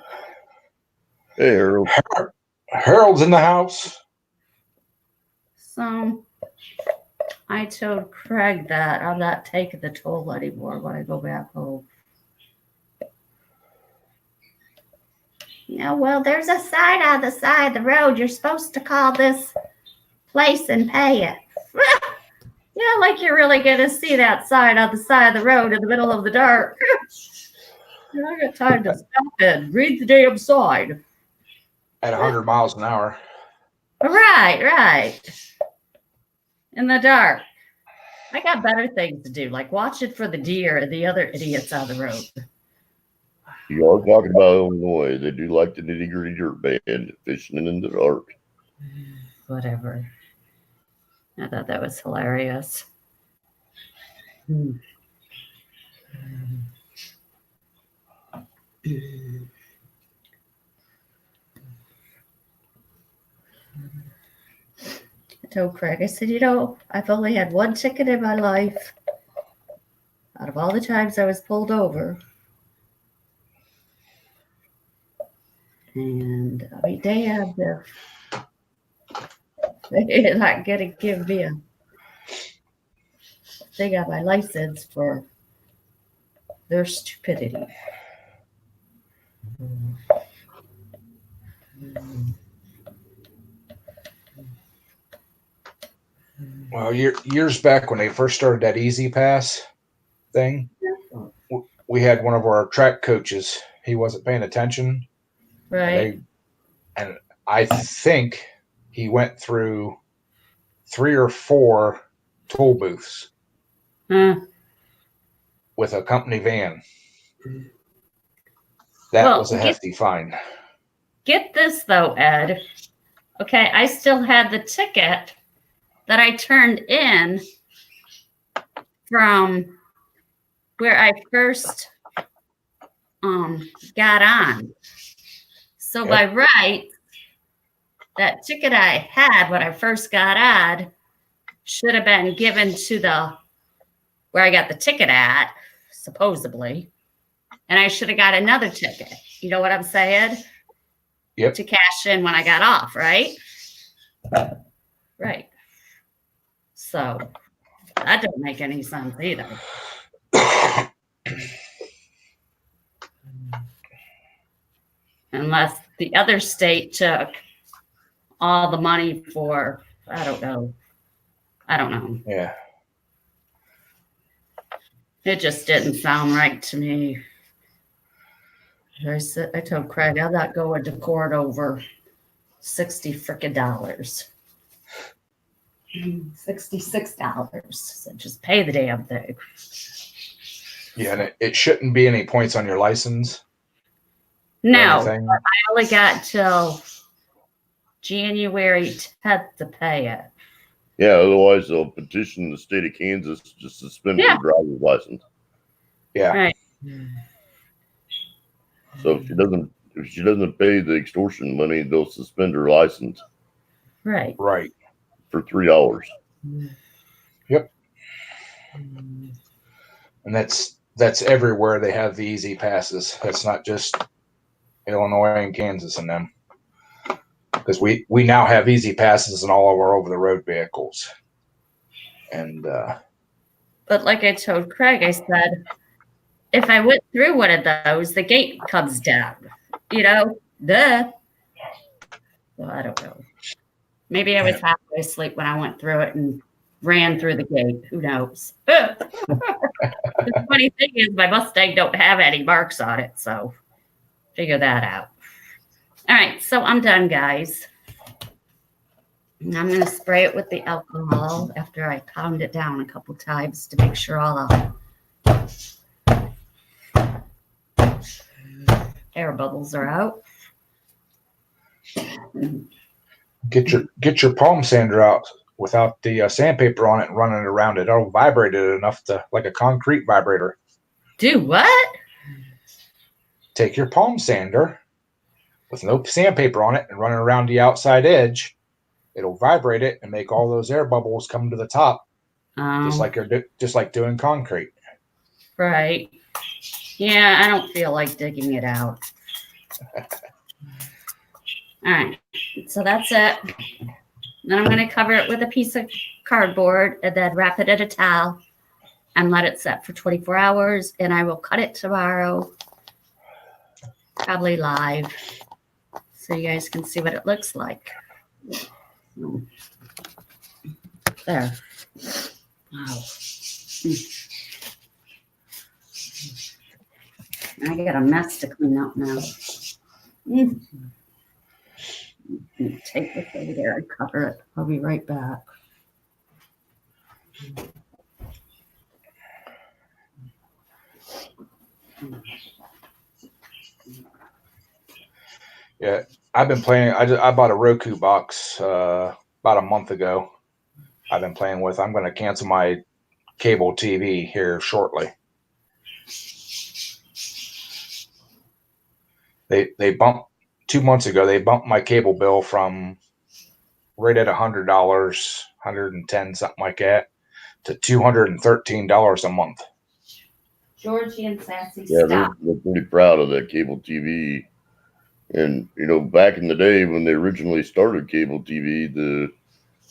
Hey, Harold.
Harold's in the house.
So, I told Craig that I'm not taking the toll anymore when I go back home. Yeah, well, there's a sign on the side of the road. You're supposed to call this place and pay it. Yeah, like you're really going to see that sign on the side of the road in the middle of the dark. I got time to stop and read the damn sign.
At 100 miles an hour.
Right. In the dark. I got better things to do, like watch it for the deer and the other idiots on the road.
You are talking about Illinois. They do like the nitty-gritty dirt band, fishing in the dark.
Whatever. I thought that was hilarious. I told Craig, I said, I've only had one ticket in my life out of all the times I was pulled over. And I mean, they had they're not going to give me a thing on my license for their stupidity.
Well, years back when they first started that Easy Pass thing, we had one of our track coaches. He wasn't paying attention.
Right.
And I think he went through 3 or 4 toll booths with a company van. That was a hefty fine.
Get this, though, Ed. Okay, I still had the ticket that I turned in from where I first got on. So by right, that ticket I had when I first got on should have been given to where I got the ticket at, supposedly. And I should have got another ticket. You know what I'm saying?
Yep.
To cash in when I got off, right? Right. So that doesn't make any sense either. Unless the other state took all the money for, I don't know.
Yeah.
It just didn't sound right to me. I told Craig, I'm not going to court over $60 frickin' dollars. $66. So just pay the damn thing.
Yeah, and it shouldn't be any points on your license.
No, I only got till January 10th to pay it.
Yeah, otherwise they'll petition the state of Kansas to suspend her driver's license.
Yeah.
Right.
So if she doesn't pay the extortion money, they'll suspend her license.
Right.
Right.
For 3 hours.
Yep. And that's everywhere they have the easy passes. That's not just Illinois and Kansas and them. Because we now have easy passes in all of our over the road vehicles. And
but like I told Craig, I said, if I went through one of those, the gate comes down. Duh. Well, I don't know. Maybe I was halfway asleep when I went through it and ran through the gate. Who knows? The funny thing is my Mustang don't have any marks on it, so figure that out. All right, so I'm done, guys. And I'm going to spray it with the alcohol after I pound it down a couple times to make sure all the air bubbles are out.
Get your palm sander out without the sandpaper on it and running it around it. It'll vibrate it enough to like a concrete vibrator.
Do what?
Take your palm sander with no sandpaper on it and run it around the outside edge. It'll vibrate it and make all those air bubbles come to the top, just like doing concrete.
Right. Yeah, I don't feel like digging it out. All right, so that's it. Then I'm going to cover it with a piece of cardboard and then wrap it in a towel and let it set for 24 hours. And I will cut it tomorrow, probably live, so you guys can see what it looks like. There. Wow. I got a mess to clean up now. Take this over there and cover it. I'll be right back.
Yeah, I've been playing. I bought a Roku box about a month ago. I've been playing with. I'm going to cancel my cable TV here shortly. They bumped 2 months ago. They bumped my cable bill from right at $100, $110, something like that, to $213 a month.
Georgie and Sassy,
yeah,
stop.
they're pretty proud of that cable TV. And back in the day when they originally started cable TV, the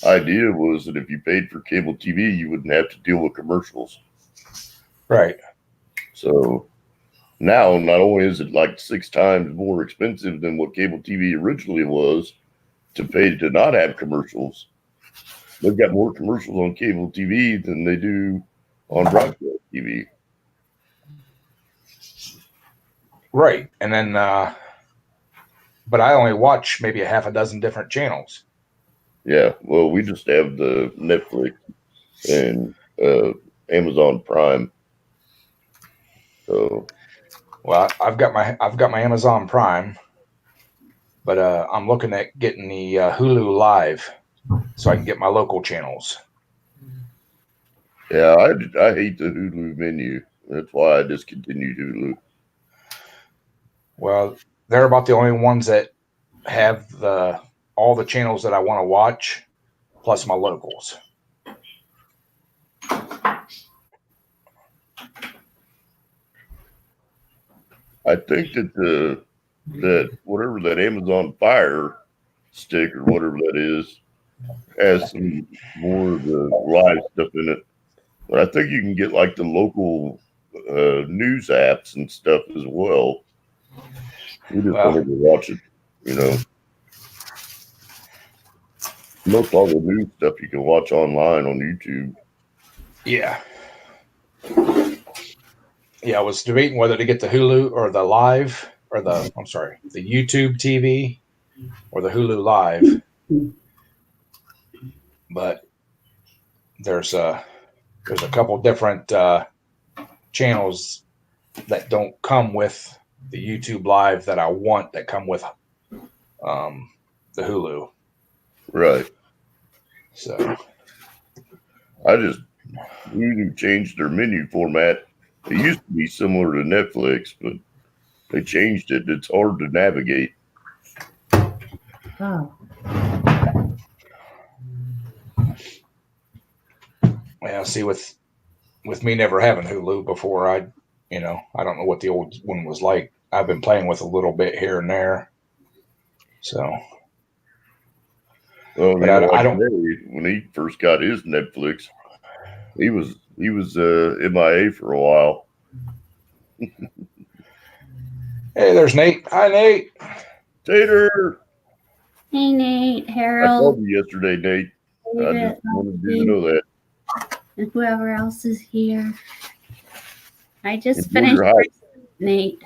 idea was that if you paid for cable TV, you wouldn't have to deal with commercials.
Right.
So now, not only is it like 6 times more expensive than what cable TV originally was to pay to not have commercials, they've got more commercials on cable TV than they do on broadcast TV.
Right. And then, but I only watch maybe a half a dozen different channels.
Yeah. Well, we just have the Netflix and Amazon Prime. So,
well, I've got my Amazon Prime, but I'm looking at getting the Hulu Live so I can get my local channels.
yeah, I hate the Hulu menu. That's why I discontinued Hulu.
Well, they're about the only ones that have all the channels that I want to watch, plus my locals.
I think that whatever that Amazon Fire Stick or whatever that is has some more of the live stuff in it. But I think you can get like the local news apps and stuff as well. We just don't ever watch it, Most all the news stuff you can watch online on YouTube.
Yeah. Yeah, I was debating whether to get the Hulu or the Live or the YouTube TV or the Hulu Live. But there's a couple different channels that don't come with the YouTube Live that I want that come with the Hulu.
Right.
So
I just Hulu changed their menu format. It used to be similar to Netflix, but they changed it. It's hard to navigate.
Oh.
Yeah, see, with me never having Hulu before, I don't know what the old one was like. I've been playing with a little bit here and there. So,
Well,
but I don't.
Ray, when he first got his Netflix, he was MIA for a while.
Hey, there's Nate. Hi, Nate.
Tater.
Hey, Nate,
I
Harold.
called you yesterday, Nate. I just wanted you to know that.
And whoever else is here. I just
Enjoy
finished
your hike.
Nate.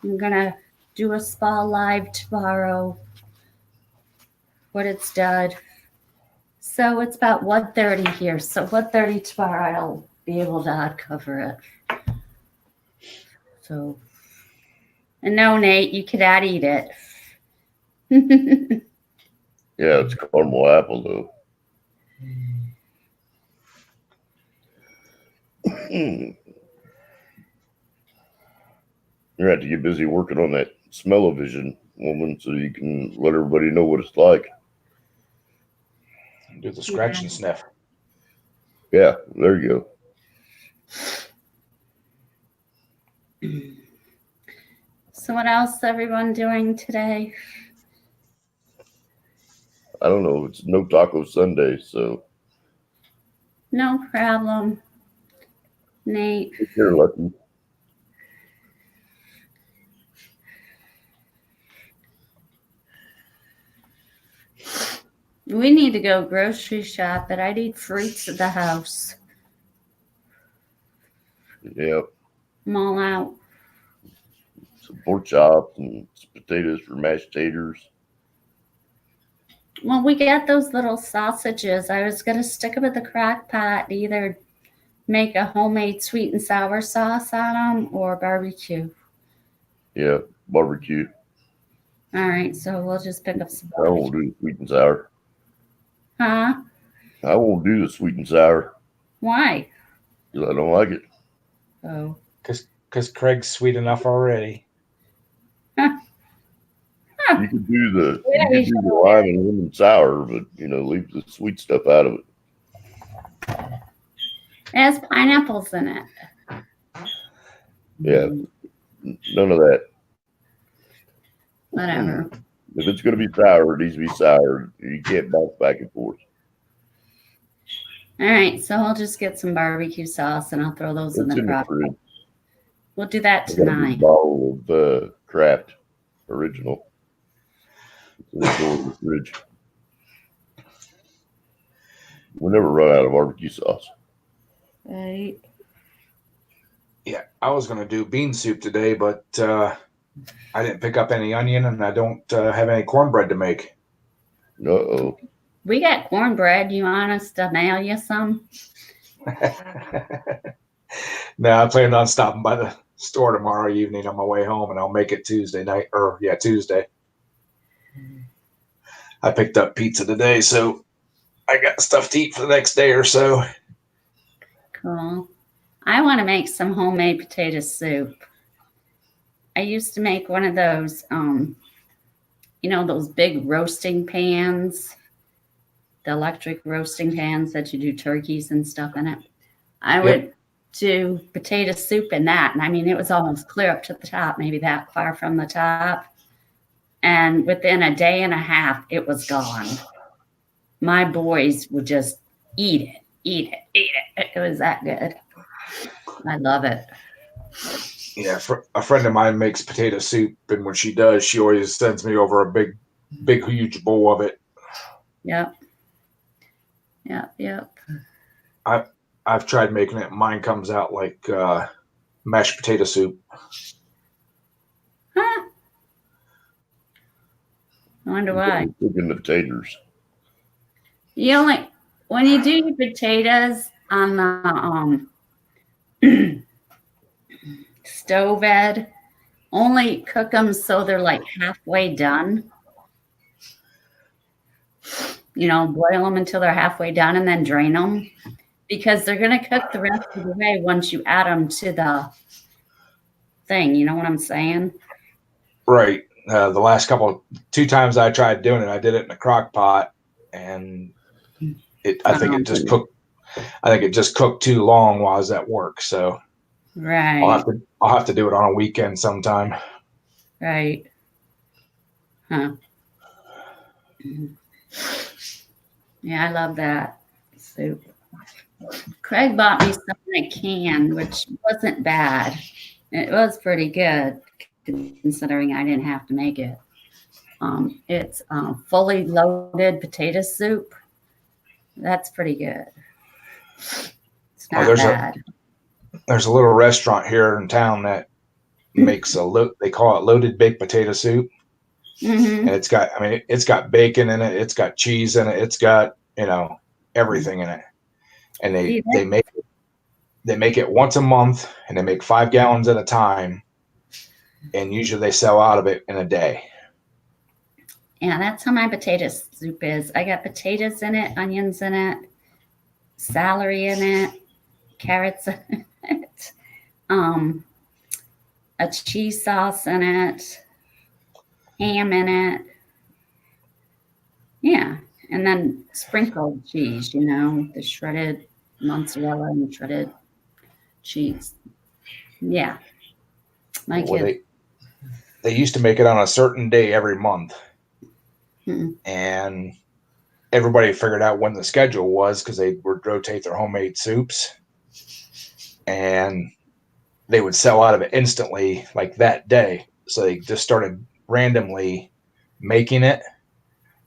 I'm gonna do a spa live tomorrow when it's done. So it's about 1:30 here. So 1:30 tomorrow I'll be able to cover it. So, and no, Nate, you cannot eat it.
Yeah, it's caramel apple though. You're gonna have to get busy working on that smell-o-vision, woman, so you can let everybody know what it's like.
Do the scratch and sniff.
Yeah, there you go.
So what else everyone doing today?
I don't know. It's no taco Sunday, so
No problem, Nate.
if you're lucky.
We need to go grocery shop, but I need fruits at the house.
Yeah,
I'm all out.
some pork chops and some potatoes for mashed taters.
Well, we got those little sausages. I was gonna stick them in the crock pot and either make a homemade sweet and sour sauce on them or barbecue.
Yeah, barbecue.
All right, so we'll just pick up some
I won't
barbecue.
do the sweet and sour.
Huh?
I won't do the sweet and sour
Why?
because I don't like it.
Oh.
Because Craig's sweet enough already.
You could do the lime and lemon sour, but leave the sweet stuff out of it.
It has pineapples in it.
Yeah, none of that.
Whatever.
If it's going to be sour, it needs to be sour. You can't bounce back and forth.
All right, so I'll just get some barbecue sauce and I'll throw those in
It's
the
in the
crock.
fridge.
We'll do that
I got a big
tonight.
bottle of Kraft original. It's in the door of the fridge. We never run out of barbecue sauce.
Right.
Yeah, I was going to do bean soup today, but I didn't pick up any onion, and I don't have any cornbread to make.
Uh-oh.
We got cornbread. You want us to mail you some?
No, I planned on stopping by the store tomorrow evening on my way home, and I'll make it Tuesday. I picked up pizza today, so I got stuff to eat for the next day or so.
Cool. I want to make some homemade potato soup. I used to make one of those, those big roasting pans, the electric roasting pans that you do turkeys and stuff in it. I would do potato soup in that. And I mean, it was almost clear up to the top, maybe that far from the top. And within a day and a half, it was gone. My boys would just eat it. It was that good. I love it.
Yeah, a friend of mine makes potato soup, and when she does, she always sends me over a big, huge bowl of it.
Yep.
I've tried making it. Mine comes out like mashed potato soup.
Huh? I wonder why.
Cooking the taters.
When you do your potatoes on the stove, Ed, only cook them so they're like halfway done. boil them until they're halfway done and then drain them because they're going to cook the rest of the way once you add them to the thing. You know what I'm saying?
Right. The last two times I tried doing it, I did it in a crock pot, and I think it just cooked. I think it just cooked too long while I was at work. So
right.
I'll have to do it on a weekend sometime.
Right. Huh. Yeah, I love that soup. Craig bought me some in a can, which wasn't bad. It was pretty good, considering I didn't have to make it. It's fully loaded potato soup. That's pretty good. It's not bad.
There's a little restaurant here in town that makes they call it loaded baked potato soup.
Mm-hmm.
And it's got bacon in it. It's got cheese in it. It's got, everything in it. And they make it once a month, and they make 5 gallons at a time. And usually they sell out of it in a day.
Yeah, that's how my potato soup is. I got potatoes in it, onions in it, celery in it, carrots in it, a cheese sauce in it, ham in it. Yeah, and then sprinkled cheese, the shredded mozzarella and shredded cheese. Yeah. My kids.
They used to make it on a certain day every month.
Mm-hmm.
And everybody figured out when the schedule was because they would rotate their homemade soups. And they would sell out of it instantly, like that day. So they just started randomly making it.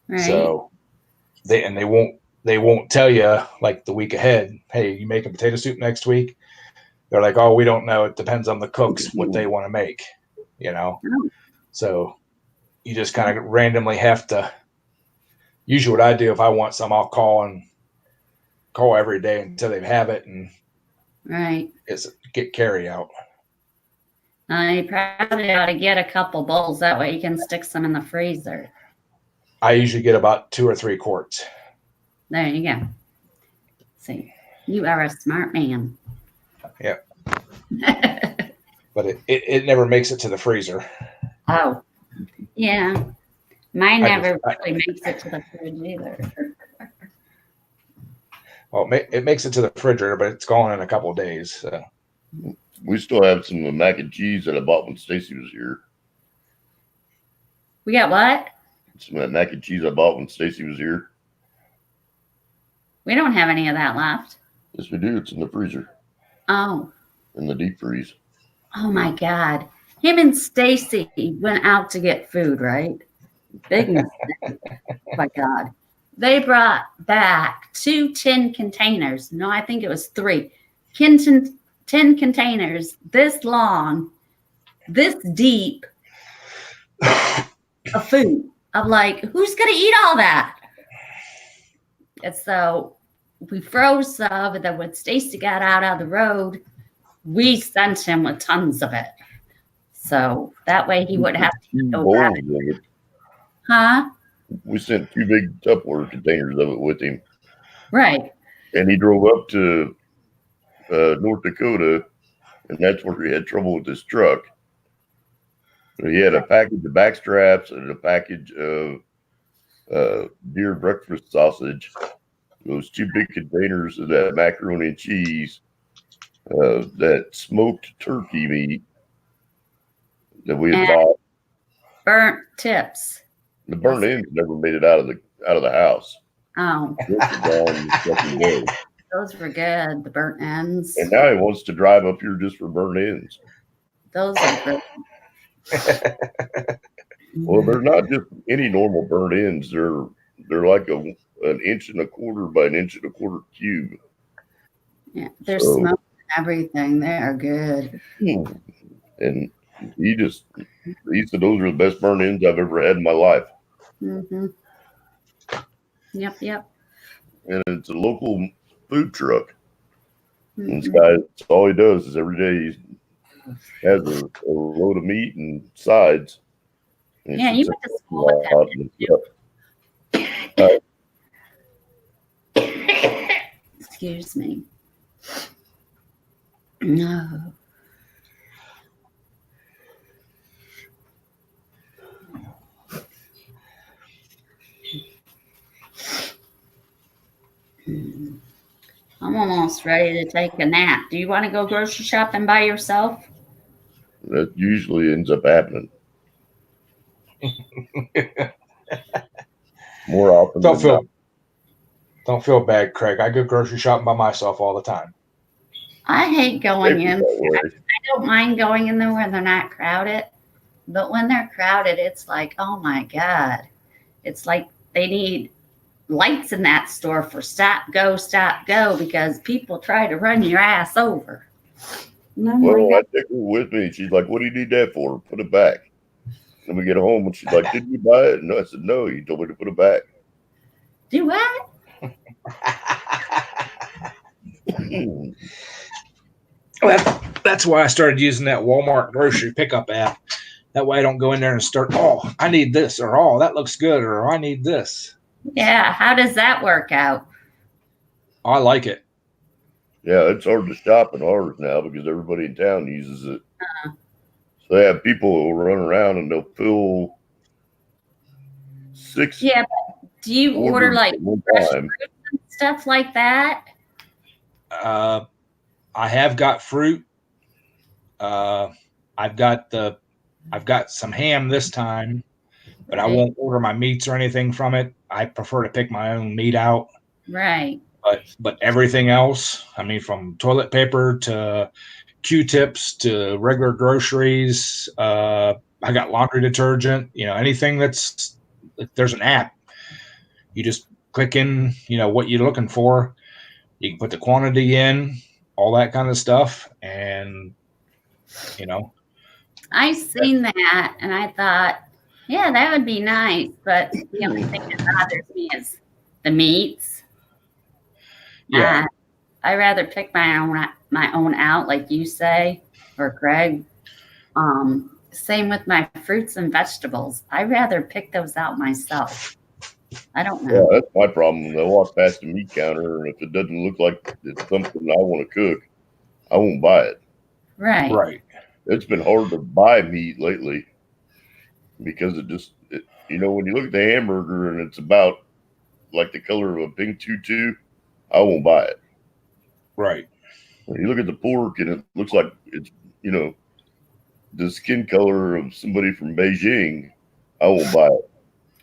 Right.
So they won't tell you like the week ahead, hey, you making potato soup next week? They're like, oh, we don't know. It depends on the cooks what they want to make,
Oh.
So you just kind of randomly have to. Usually, what I do if I want some, I'll call every day until they have it, and get carry out.
You probably ought to get a couple bowls. That way you can stick some in the freezer.
I usually get about 2 or 3 quarts.
There you go. See, you are a smart man.
Yep. But it never makes it to the freezer.
Oh, yeah. Mine never really makes it to the fridge either.
Well, it makes it to the refrigerator, but it's gone in a couple of days. So.
We still have some mac and cheese that I bought when Stacy was here.
We got what?
Some of that mac and cheese I bought when Stacy was here.
We don't have any of that left.
Yes, we do. It's in the freezer.
Oh.
In the deep freeze.
Oh my God. Him and Stacy went out to get food, right? Big mistake. Oh my God. They brought back 2 tin containers. No, I think it was 3. 10 containers this long, this deep of food. I'm like, who's going to eat all that? And so we froze some, and then when Stacy got out on the road, we sent him with tons of it. So that way he wouldn't have to go back. Huh?
We sent 2 big Tupperware containers of it with him.
Right.
And he drove up to North Dakota, and that's where he had trouble with his truck. So he had a package of back straps and a package of deer breakfast sausage, those 2 big containers of that macaroni and cheese, that smoked turkey meat that we had bought.
Burnt tips.
The burnt ends never made it out of the house.
Oh. Those were good, the burnt ends.
And now he wants to drive up here just for burnt ends.
Those are good.
Well, they're not just any normal burnt ends. They're like an 1.25 inches by 1.25 inches cube.
Yeah, they're smoked and everything. They are good.
And he said those are the best burnt ends I've ever had in my life.
Mm-hmm. Yep.
And it's a local food truck. Mm-hmm. And this guy, all he does is every day he has a load of meat and sides. And
yeah, you went to school with that. Excuse me. No. I'm almost ready to take a nap. Do you want to go grocery shopping by yourself?
That usually ends up happening more often
Don't
than not.
feel bad, Craig. I go grocery shopping by myself all the time.
I hate going
Maybe
in.
that way.
I don't mind going in there when they're not crowded. But when they're crowded, it's like, oh my God. It's like they need lights in that store for stop, go, because people try to run your ass over. And I'm
Well,
like,
I take her with me. She's like, "What do you need that for? Put it back." Then we get home and she's like, "Did you buy it?" No, I said, "No, you told me to put it back."
do what?
Well, that's why I started using that Walmart grocery pickup app. That way I don't go in there and start, oh, I need this, or oh, that looks good, or I need this.
Yeah, how does that work out?
I like it.
Yeah, it's hard to shop in ours now because everybody in town uses it. So they have people who will run around and they'll fill 6
Yeah, but do you order
orders
like
at one
fresh
time.
fruits and stuff like that?
I have got fruit. I've got some ham this time, but I
Right.
won't order my meats or anything from it. I prefer to pick my own meat out.
Right.
But everything else, I mean, from toilet paper to Q-tips to regular groceries, I got laundry detergent. Anything there's an app. You just click in, what you're looking for. You can put the quantity in, all that kind of stuff, and
I seen that and I thought, yeah, that would be nice. But the only thing that bothers me is the meats.
yeah,
I rather pick my own out, like you say, or Greg. Same with my fruits and vegetables. I rather pick those out myself. I don't
Yeah,
know.
that's my problem. I walk past the meat counter and if it doesn't look like it's something I want to cook, I won't buy it.
Right.
right,
It's been hard to buy meat lately because when you look at the hamburger and it's about like the color of a pink tutu, I won't buy it.
right,
When you look at the pork and it looks like it's, the skin color of somebody from Beijing, I won't buy it.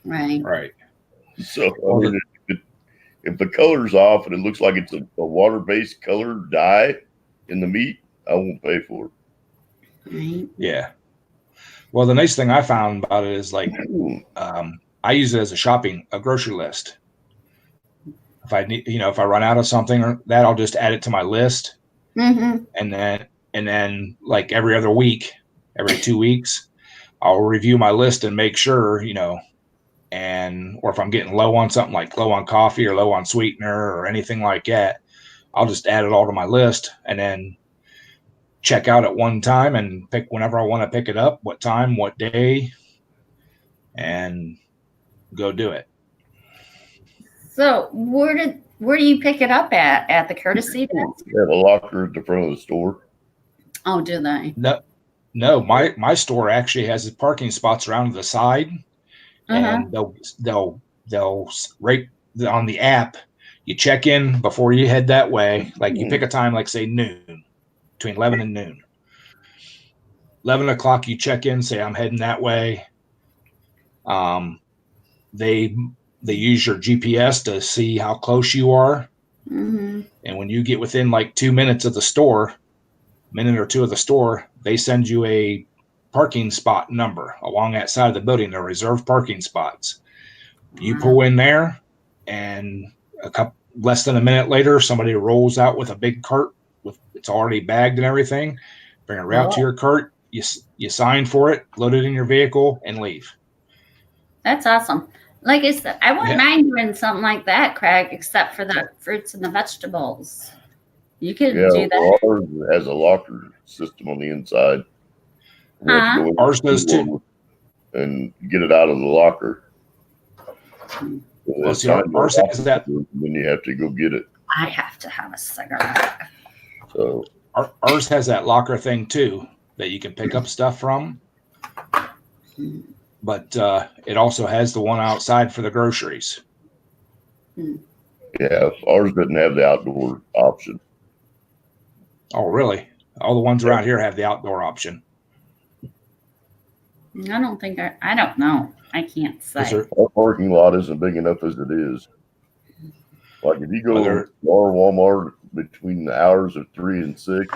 Right.
right.
So, I mean, if the color's off and it looks like it's a water-based color dye in the meat, I won't pay for it.
Right.
Yeah. Well, the nice thing I found about it is like I use it as a grocery list. If I need, if I run out of something or that, I'll just add it to my list,
Mm-hmm.
and then like every other week, every 2 weeks, I'll review my list and make sure, or if I'm getting low on something like low on coffee or low on sweetener or anything like that, I'll just add it all to my list and then check out at one time and pick whenever I want to pick it up, what time, what day, and go do it.
So where do you pick it up at? At the courtesy desk?
They have a locker at the front of the store.
Oh, do they?
No, my store actually has parking spots around the side, and they'll right on the app. You check in before you head that way. Like you pick a time, like say noon, between 11 and noon. 11 o'clock, you check in, say I'm heading that way. They use your GPS to see how close you are, and when you get within like 2 minutes of the store, minute or two of the store, they send you a parking spot number along that side of the building. They're reserved parking spots. You pull in there, and less than a minute later, somebody rolls out with a big cart it's already bagged and everything. Bring it right to your cart. You sign for it, load it in your vehicle, and leave.
That's awesome. Like I said, I wouldn't mind doing something like that, Craig, except for the fruits and the vegetables. You could do that.
Well, ours has a locker system on the inside.
Ours does too.
And get it out of the locker.
Well, see,
Time
ours has that.
then you have to go get it.
I have to have a cigarette.
So
Ours has that locker thing too that you can pick up stuff from. But it also has the one outside for the groceries.
yeah, ours doesn't have the outdoor option.
Oh, really? All the ones around here have the outdoor option.
I don't think I don't know. I can't say.
Our parking lot isn't big enough as it is. Like if you go to our Walmart between the hours of 3 and 6,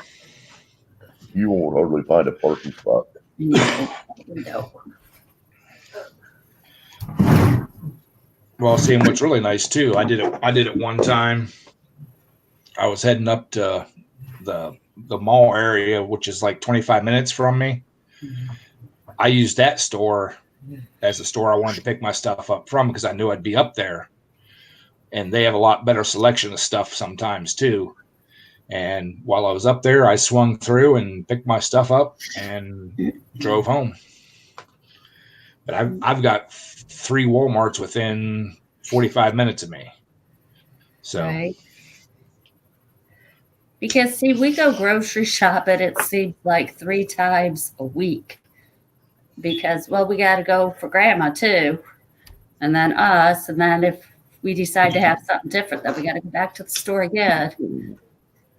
you won't hardly find a parking spot.
No.
Well, see, and what's really nice too, I did it one time. I was heading up to the mall area, which is like 25 minutes from me. I used that store as the store I wanted to pick my stuff up from because I knew I'd be up there. And they have a lot better selection of stuff sometimes too. And while I was up there, I swung through and picked my stuff up and drove home. But I've got 3 Walmarts within 45 minutes of me. So,
Right. Because see, we go grocery shopping, it seems like 3 times a week. Because we got to go for grandma too, and then us, and then if we decide to have something different, then we got to go back to the store again.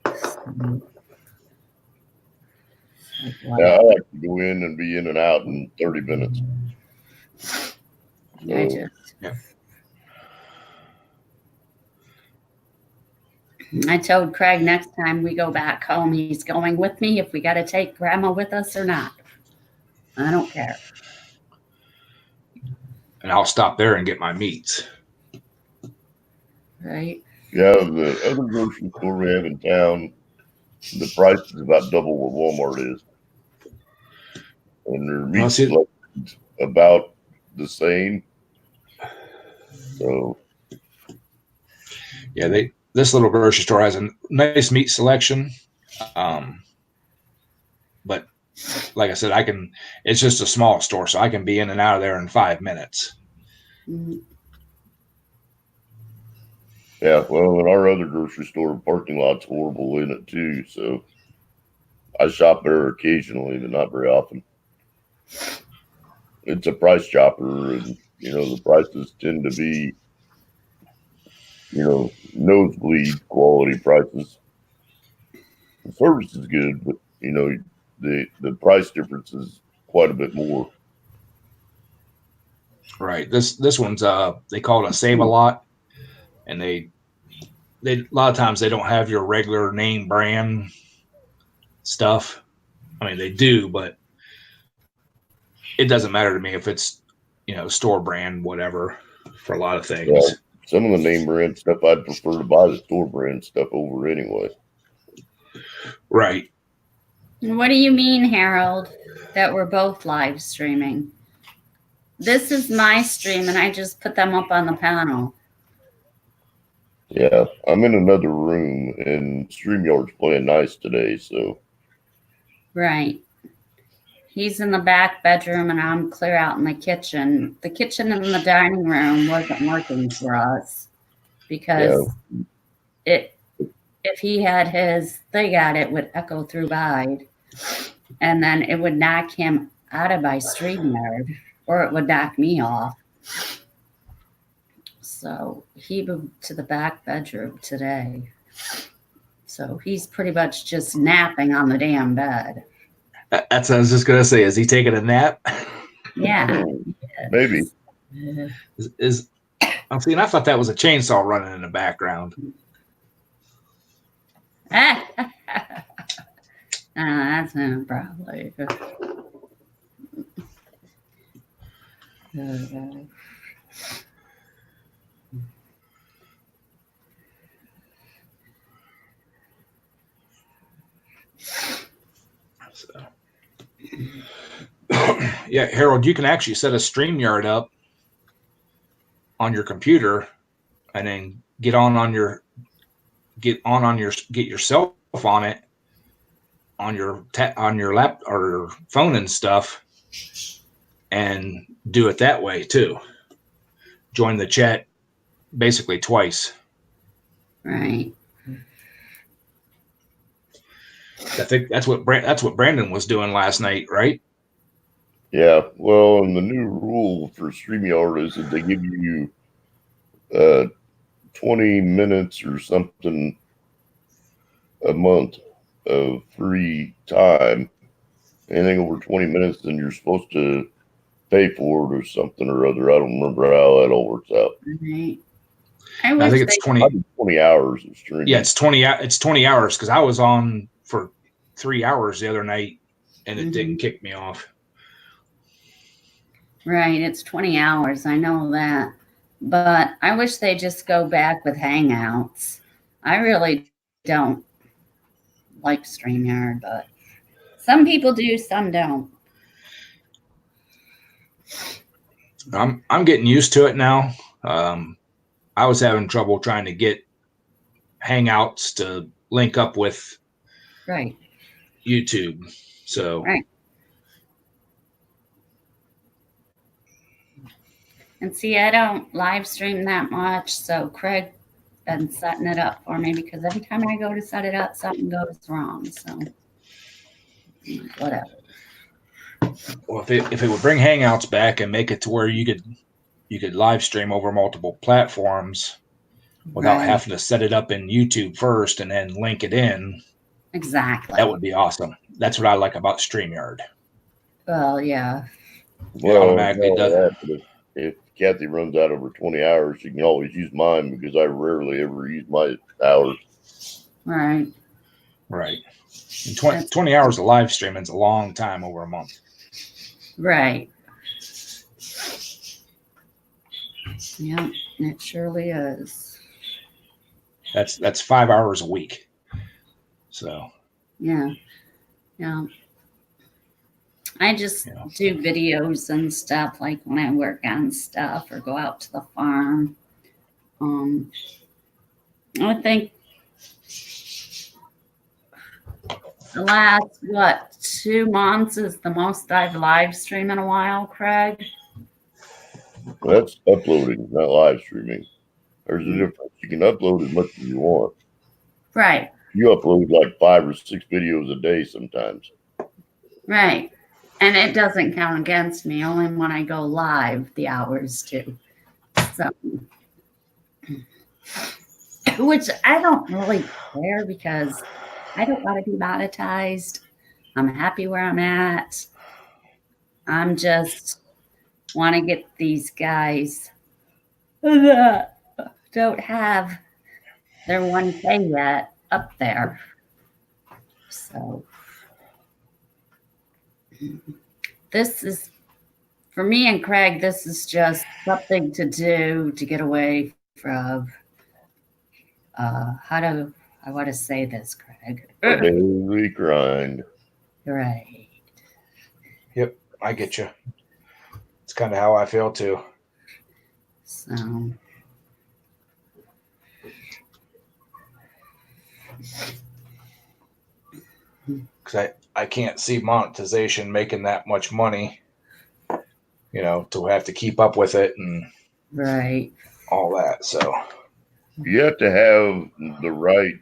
Yeah, I like to go in and be in and out in 30 minutes.
I told Craig next time we go back home, he's going with me if we got to take grandma with us or not. I don't care.
And I'll stop there and get my meats.
Right.
Yeah, the other grocery store we have in town, the price is about double what Walmart is. And their meat selection's about the same. So
yeah, this little grocery store has a nice meat selection. But like I said, it's just a small store, so I can be in and out of there in 5 minutes.
Mm-hmm.
Yeah, well, in our other grocery store, parking lot's horrible in it too. So I shop there occasionally, but not very often. It's a price chopper, and the prices tend to be, nosebleed quality prices. The service is good, but the price difference is quite a bit more.
Right. This one's they call it a Save a Lot, and they a lot of times they don't have your regular name brand stuff. I mean, they do, but it doesn't matter to me if it's store brand, whatever, for a lot of things.
Yeah, some of the name brand stuff I'd prefer to buy the store brand stuff over anyway.
Right.
What do you mean, Harold, that we're both live streaming? This is my stream, and I just put them up on the panel.
Yeah, I'm in another room, and StreamYard's playing nice today, so.
Right. He's in the back bedroom, and I'm clear out in the kitchen. The kitchen and the dining room wasn't working for us because if he had his thing out, it would echo through Bide, and then it would knock him out of my StreamYard, or it would knock me off. So he moved to the back bedroom today. So he's pretty much just napping on the damn bed.
That's what I was just going to say. Is he taking a nap?
Yeah.
Maybe.
I'm seeing, I thought that was a chainsaw running in the background.
That's him, probably.
So. Yeah, Harold, you can actually set a StreamYard up on your computer and then get yourself on it on your lap or your phone and stuff, and do it that way too. Join the chat basically twice.
Right.
I think that's what Brandon was doing last night, right?
Yeah. Well, and the new rule for StreamYard is that they give you 20 minutes or something a month of free time. Anything over 20 minutes, then you're supposed to pay for it or something or other. I don't remember how that all works out.
Right.
I think it's
20 hours of streaming.
Yeah, it's 20 hours because I was on for 3 hours the other night and it didn't kick me off.
Right. It's 20 hours. I know that. But I wish they just go back with Hangouts. I really don't like StreamYard, but some people do, some don't.
I'm getting used to it now. I was having trouble trying to get Hangouts to link up with
Right.
YouTube. So
Right. And see, I don't live stream that much, so Craig been setting it up for me because every time I go to set it up, something goes wrong. So whatever.
Well, if it would bring Hangouts back and make it to where you could live stream over multiple platforms without having to set it up in YouTube first and then link it in.
Exactly.
That would be awesome. That's what I like about StreamYard.
Well, yeah.
Well, it automatically does.
If Kathy runs out over 20 hours, she can always use mine because I rarely ever use my hours.
Right.
Right. And 20 hours of live streaming is a long time over a month.
Right. Yeah, it surely is.
That's 5 hours a week. So.
Yeah. I just do videos and stuff like when I work on stuff or go out to the farm. I think the last 2 months is the most I've live streamed in a while, Craig.
That's uploading, not live streaming. There's a difference. You can upload as much as you want.
Right.
You upload like 5 or 6 videos a day sometimes.
Right. And it doesn't count against me, only when I go live, the hours too. So, which I don't really care because I don't want to be monetized. I'm happy where I'm at. I'm just want to get these guys that don't have their 1K yet up there. So this is, for me and Craig, this is just something to do to get away from, I want to say this, Craig.
A daily grind.
Right.
Yep, I get you. It's kind of how I feel too.
So.
Because I can't see monetization making that much money, to have to keep up with it and all that. So
you have to have the right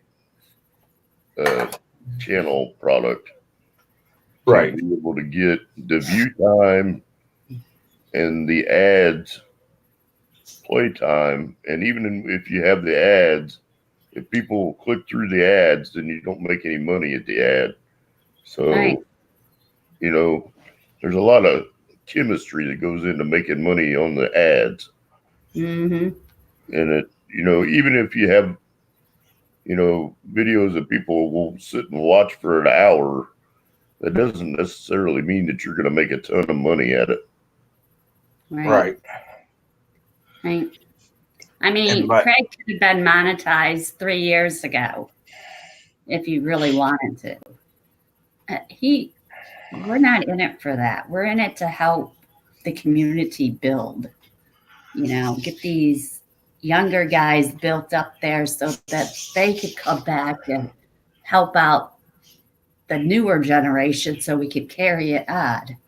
channel product,
right,
to be able to get the view time and the ads play time. And even if you have the ads, if people click through the ads, then you don't make any money at the ad. So, there's a lot of chemistry that goes into making money on the ads.
Mm-hmm.
And it, even if you have, videos that people will sit and watch for an hour, that doesn't necessarily mean that you're going to make a ton of money at it.
Right.
I mean, Craig could have been monetized 3 years ago if you really wanted to. We're not in it for that. We're in it to help the community build, get these younger guys built up there so that they could come back and help out the newer generation so we could carry it on.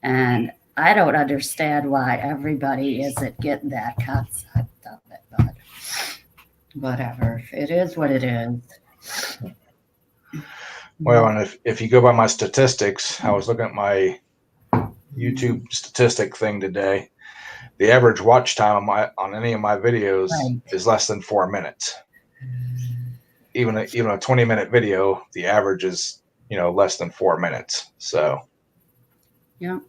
And I don't understand why everybody isn't getting that concept of it. whatever. It is what it is.
Well, and if you go by my statistics, I was looking at my YouTube statistic thing today. The average watch time on any of my videos
Right.
is less than 4 minutes. Even a 20-minute video, the average is less than 4 minutes. So
Yeah.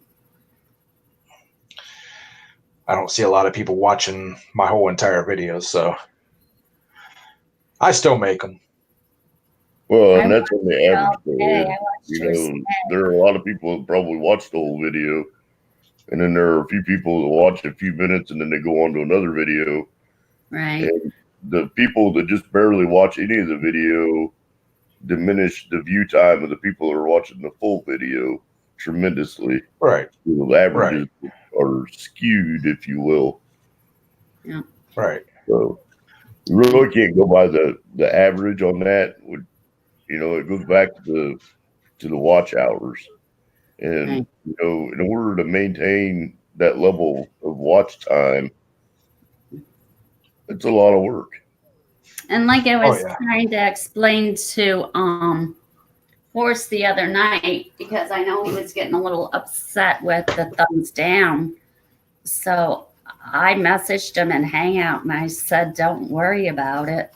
I don't see a lot of people watching my whole entire videos. So I still make them.
Well, and
I
that's on the average.
Hey, I
Though.
watched
You
yours
know,
today.
there are a lot of people that probably watch the whole video, and then there are a few people that watch a few minutes and then they go on to another video.
Right.
And the people that just barely watch any of the video diminish the view time of the people that are watching the full video tremendously.
Right.
So the averages are skewed, if you will.
Yeah.
Right.
So you really can't go by the average on that. It goes back to the watch hours. And,
Right.
in order to maintain that level of watch time, it's a lot of work.
And like I was
Oh, yeah.
trying to explain to Horse the other night, because I know he was getting a little upset with the thumbs down. So I messaged him in Hangout and I said, don't worry about it.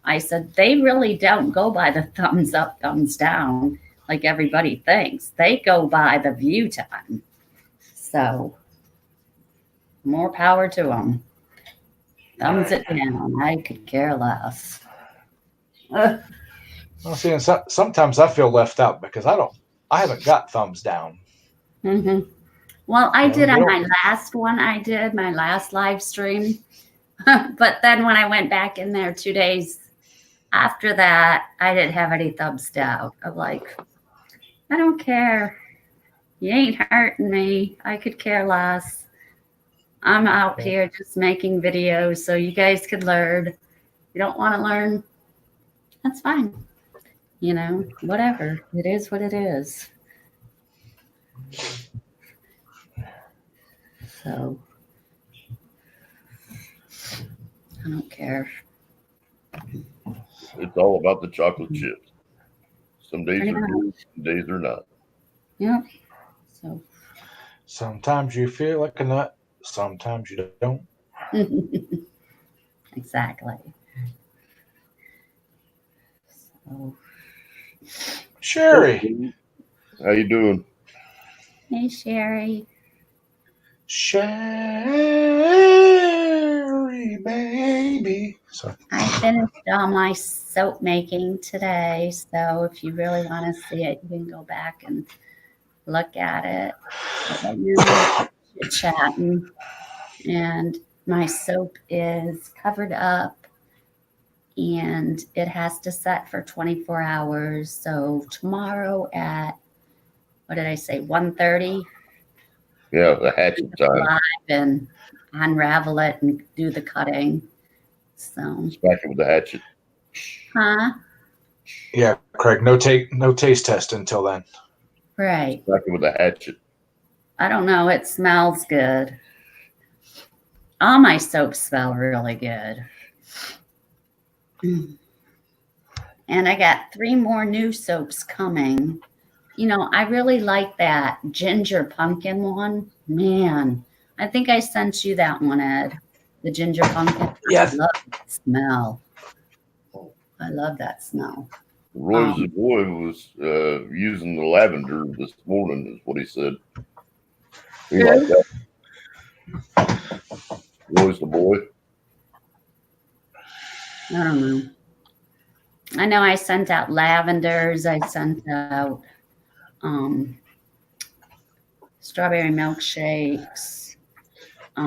I said, they really don't go by the thumbs up, thumbs down like everybody thinks. They go by the view time. So more power to them. Thumbs it down. I could care less.
Well, see, and sometimes I feel left out because I haven't got thumbs down.
Mm-hmm. Well, I
You know,
did
they
on
don't-
my last one. I did my last live stream. But then when I went back in there 2 days after that, I didn't have any thumbs down. I'm like, I don't care. You ain't hurting me. I could care less. I'm out
Okay.
here just making videos so you guys could learn. You don't want to learn? That's fine. Whatever. It is what it is. So I don't care.
It's all about the chocolate chips. Some days
Pretty
are good, some days are not.
Yep. So
Sometimes you feel like a nut, sometimes you don't.
exactly. So,
Sherry.
How you doing?
hey, Sherry.
Sherry, baby. So
I finished all my soap making today. So if you really want to see it, you can go back and look at it. But right now, we're chatting, and my soap is covered up, and it has to set for 24 hours. So tomorrow at, what did I say, 1:30?
Yeah, the hatchet time.
Live and unravel it and do the cutting. So,
Smack it with the hatchet.
huh?
yeah, Craig, no taste test until then.
Right.
Smack it with a hatchet.
I don't know. It smells good. All my soaps smell really good. And I got 3 more new soaps coming. I really like that ginger pumpkin one. Man, I think I sent you that one, Ed. The ginger pumpkin.
Yeah.
I love that smell. I love that smell.
Roy's boy was using the lavender this morning, is what he said. He liked that. Roy's the boy.
I don't know. I know I sent out lavenders. I sent out strawberry milkshakes. I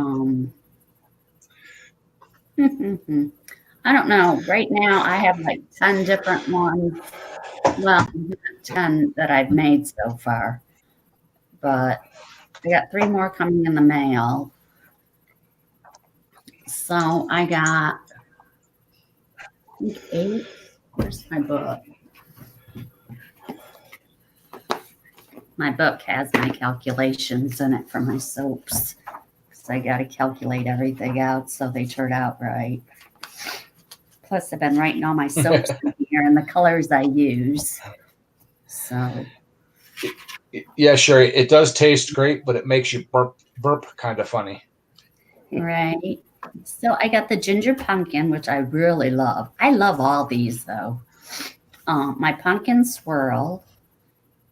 don't know. Right now, I have like 10 different ones. Well, not 10 that I've made so far. But I got 3 more coming in the mail. So I got, I think 8. Where's my book? My book has my calculations in it for my soaps. So I got to calculate everything out so they turn out right. Plus, I've been writing all my soaps in here and the colors I use. So,
Yeah, sure. It does taste great, but it makes you burp kind of funny.
right. So I got the ginger pumpkin, which I really love. I love all these though. My pumpkin swirl,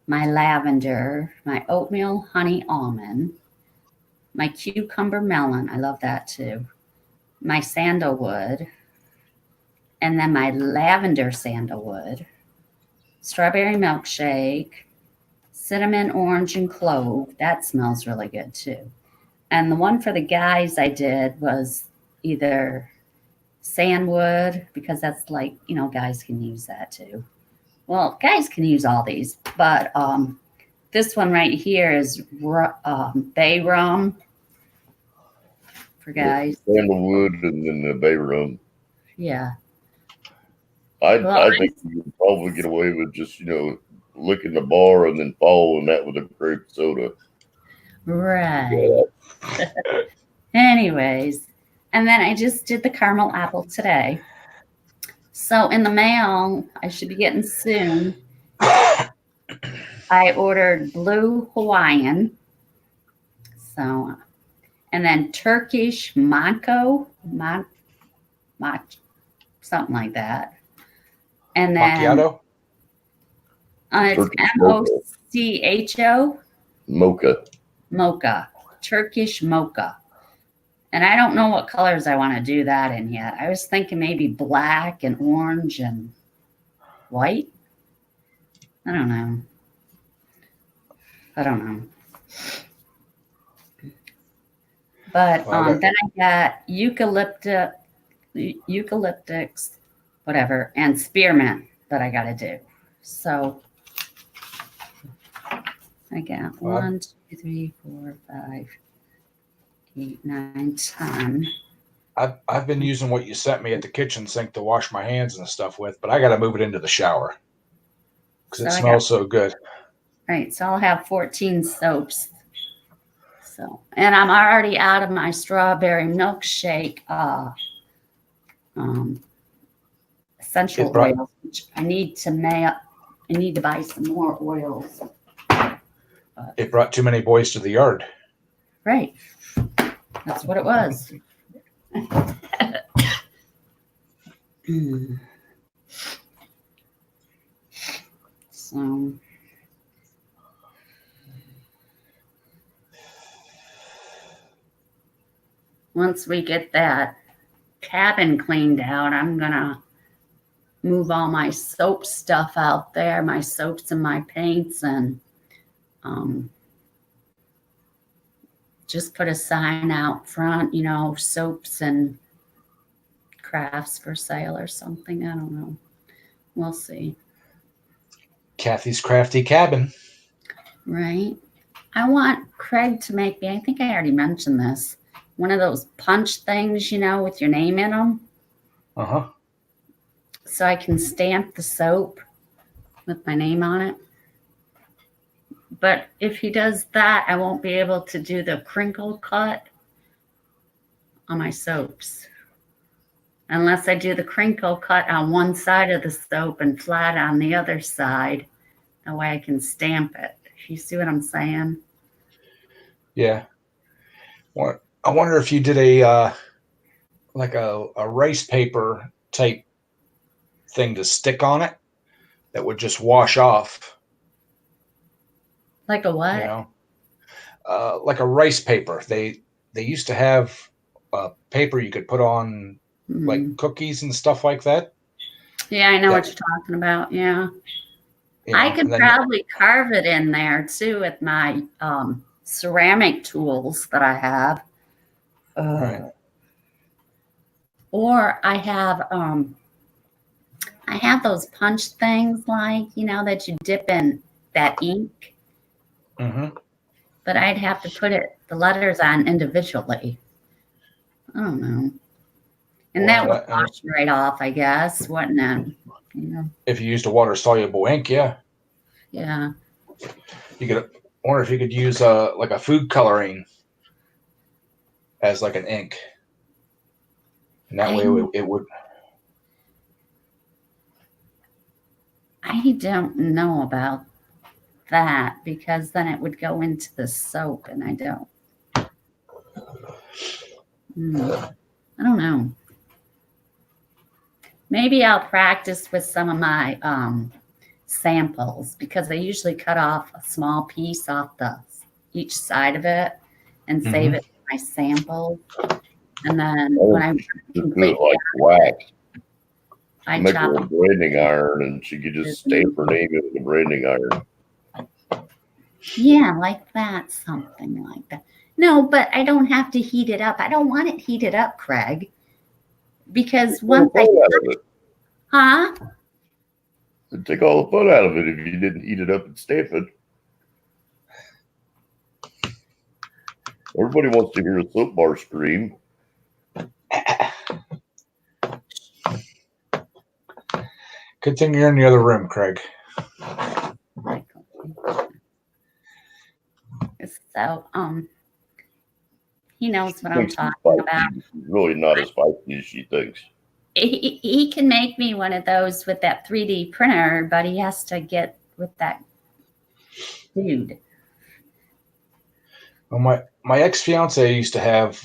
my lavender, my oatmeal honey almond, my cucumber melon. I love that too. My sandalwood, and then my lavender sandalwood, strawberry milkshake, cinnamon, orange, and clove. That smells really good too. And the one for the guys I did was either sandwood, because that's like, guys can use that too. Well, guys can use all these, but this one right here is bay rum for guys.
Sandalwood and then the bay rum.
Yeah.
I think you could probably get away with just, licking the bar and then following that with a grape soda.
Right. Anyways, and then I just did the caramel apple today. So in the mail, I should be getting soon. I ordered blue Hawaiian. So, and then Turkish Mako, something like that. And then
Macchiato?
It's Mocho. Mocha. Turkish mocha. And I don't know what colors I want to do that in yet. I was thinking maybe black and orange and white. I don't know. But then I got eucalyptics, whatever, and spearmint that I got to do. So I got 1, 2, 3, 4, 5, 8, 9, 10.
I've been using what you sent me at the kitchen sink to wash my hands and stuff with, but I got to move it into the shower because it smells so good.
Right, so I'll have 14 soaps. So, and I'm already out of my strawberry milkshake essential oils, which I need to buy some more oils.
It brought too many boys to the yard.
Right. That's what it was. So once we get that cabin cleaned out, I'm gonna move all my soap stuff out there, my soaps and my paints, and just put a sign out front, soaps and crafts for sale or something. I don't know. We'll see.
Kathy's Crafty Cabin.
Right. I want Craig to make me, I think I already mentioned this, one of those punch things, with your name in them.
Uh-huh.
So I can stamp the soap with my name on it. But if he does that, I won't be able to do the crinkle cut on my soaps. Unless I do the crinkle cut on one side of the soap and flat on the other side. That way I can stamp it. You see what I'm saying?
Yeah. Well, I wonder if you did a rice paper type thing to stick on it that would just wash off.
Like a what?
Like a rice paper. They used to have a paper you could put on like cookies and stuff like that.
Yeah, I know what you're talking about. Yeah. I could probably carve it in there too with my ceramic tools that I have.
Right.
Or I have those punch things like, that you dip in that ink.
Mm-hmm.
But I'd have to put the letters on individually. I don't know. And that would wash right off, I guess, wouldn't it?
If you used a water-soluble ink, yeah.
Yeah.
You could wonder if you could use like a food coloring as like an ink. And that way it would.
I don't know about that because then it would go into the soap and I don't. I don't know. Maybe I'll practice with some of my samples because I usually cut off a small piece off each side of it and save it for my sample. And then when I
Just do
complete
it like wax.
I
Make
chop
her a branding iron, and she could just stamp her name in the branding iron.
Yeah, like that, something like that. No, but I don't have to heat it up. I don't want it heated up, Craig, because once I, huh?
It'd take all the fun out of it if you didn't heat it up and stamp it. Everybody wants to hear a soap bar scream.
Good thing you're in the other room, Craig.
So, he knows what I'm talking about.
She's really not as feisty as she thinks.
He can make me one of those with that 3D printer, but he has to get with that dude.
Well, my ex-fiance used to have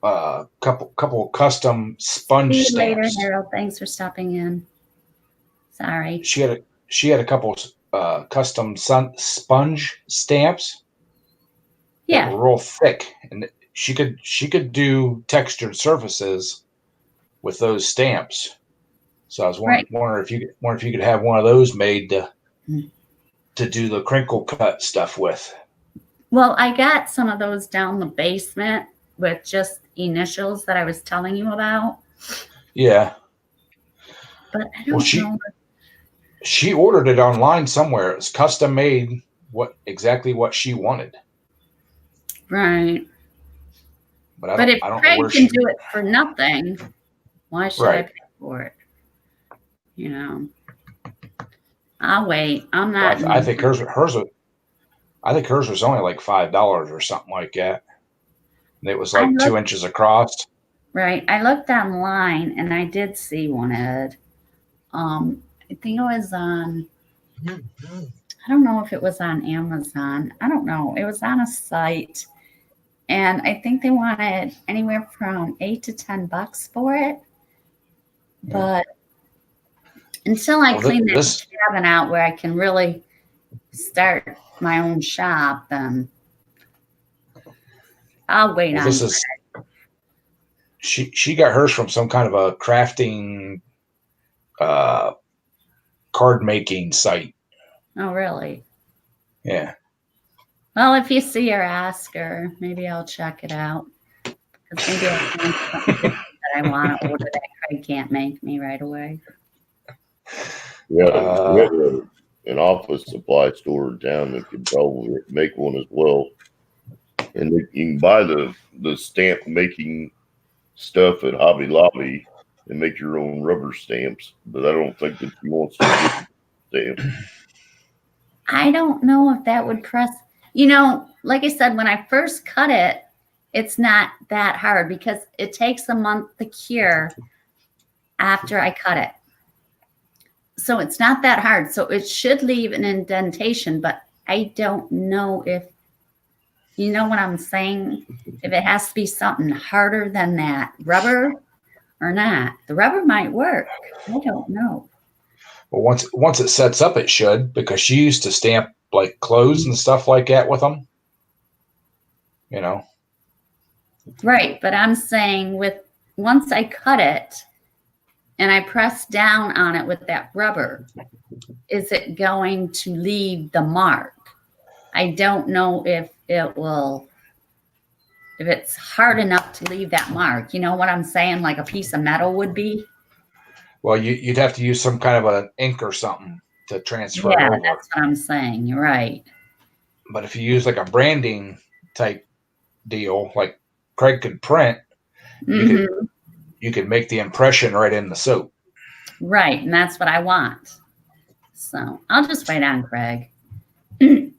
a couple custom sponge
See you later,
stamps.
Harold. Thanks for stopping in. Sorry.
She had a couple custom sponge stamps.
Yeah,
That were real thick, and she could do textured surfaces with those stamps. So I was wondering if you could have one of those made to do the crinkle cut stuff with.
Well, I got some of those down the basement with just initials that I was telling you about.
Yeah.
But I don't know.
She ordered it online somewhere. It was custom made, exactly what she wanted.
Right.
But
if
I don't
Craig
know where
can do it for nothing, why should I
Right.
pay for it? You know. I'll wait. I'm not.
I think hers was only like $5 or something like that. And it was like 2 inches across.
Right. I looked online and I did see one, Ed. I think it was on, I don't know if it was on Amazon. I don't know. It was on a site. And I think they wanted anywhere from $8 to $10 for it. But until I clean that cabin out where I can really start my own shop, then I'll wait on that.
She got hers from some kind of a crafting card making site.
Oh, really?
Yeah.
Well, if you see her, ask her. Maybe I'll check it out. Because maybe I'll find something that I want to order that Craig can't make me right away.
Yeah, we have an office supply store in town that could probably make one as well. And you can buy the stamp making stuff at Hobby Lobby and make your own rubber stamps. But I don't think that she wants to get stamps.
I don't know if that would press. You know, like I said, when I first cut it, it's not that hard because it takes a month to cure after I cut it. So it's not that hard. So it should leave an indentation, but I don't know if, you know what I'm saying? If it has to be something harder than that rubber or not. The rubber might work. I don't know.
Well, once it sets up, it should, because she used to stamp like clothes and stuff like that with them. You know.
Right, but I'm saying once I cut it and I press down on it with that rubber, is it going to leave the mark? I don't know if it's hard enough to leave that mark. You know what I'm saying? Like a piece of metal would be.
Well, you'd have to use some kind of an ink or something to transfer
Yeah,
over.
that's what I'm saying. You're right.
But if you use like a branding type deal, like Craig could print, you could make the impression right in the soap.
Right, and that's what I want. So I'll just wait on Craig. I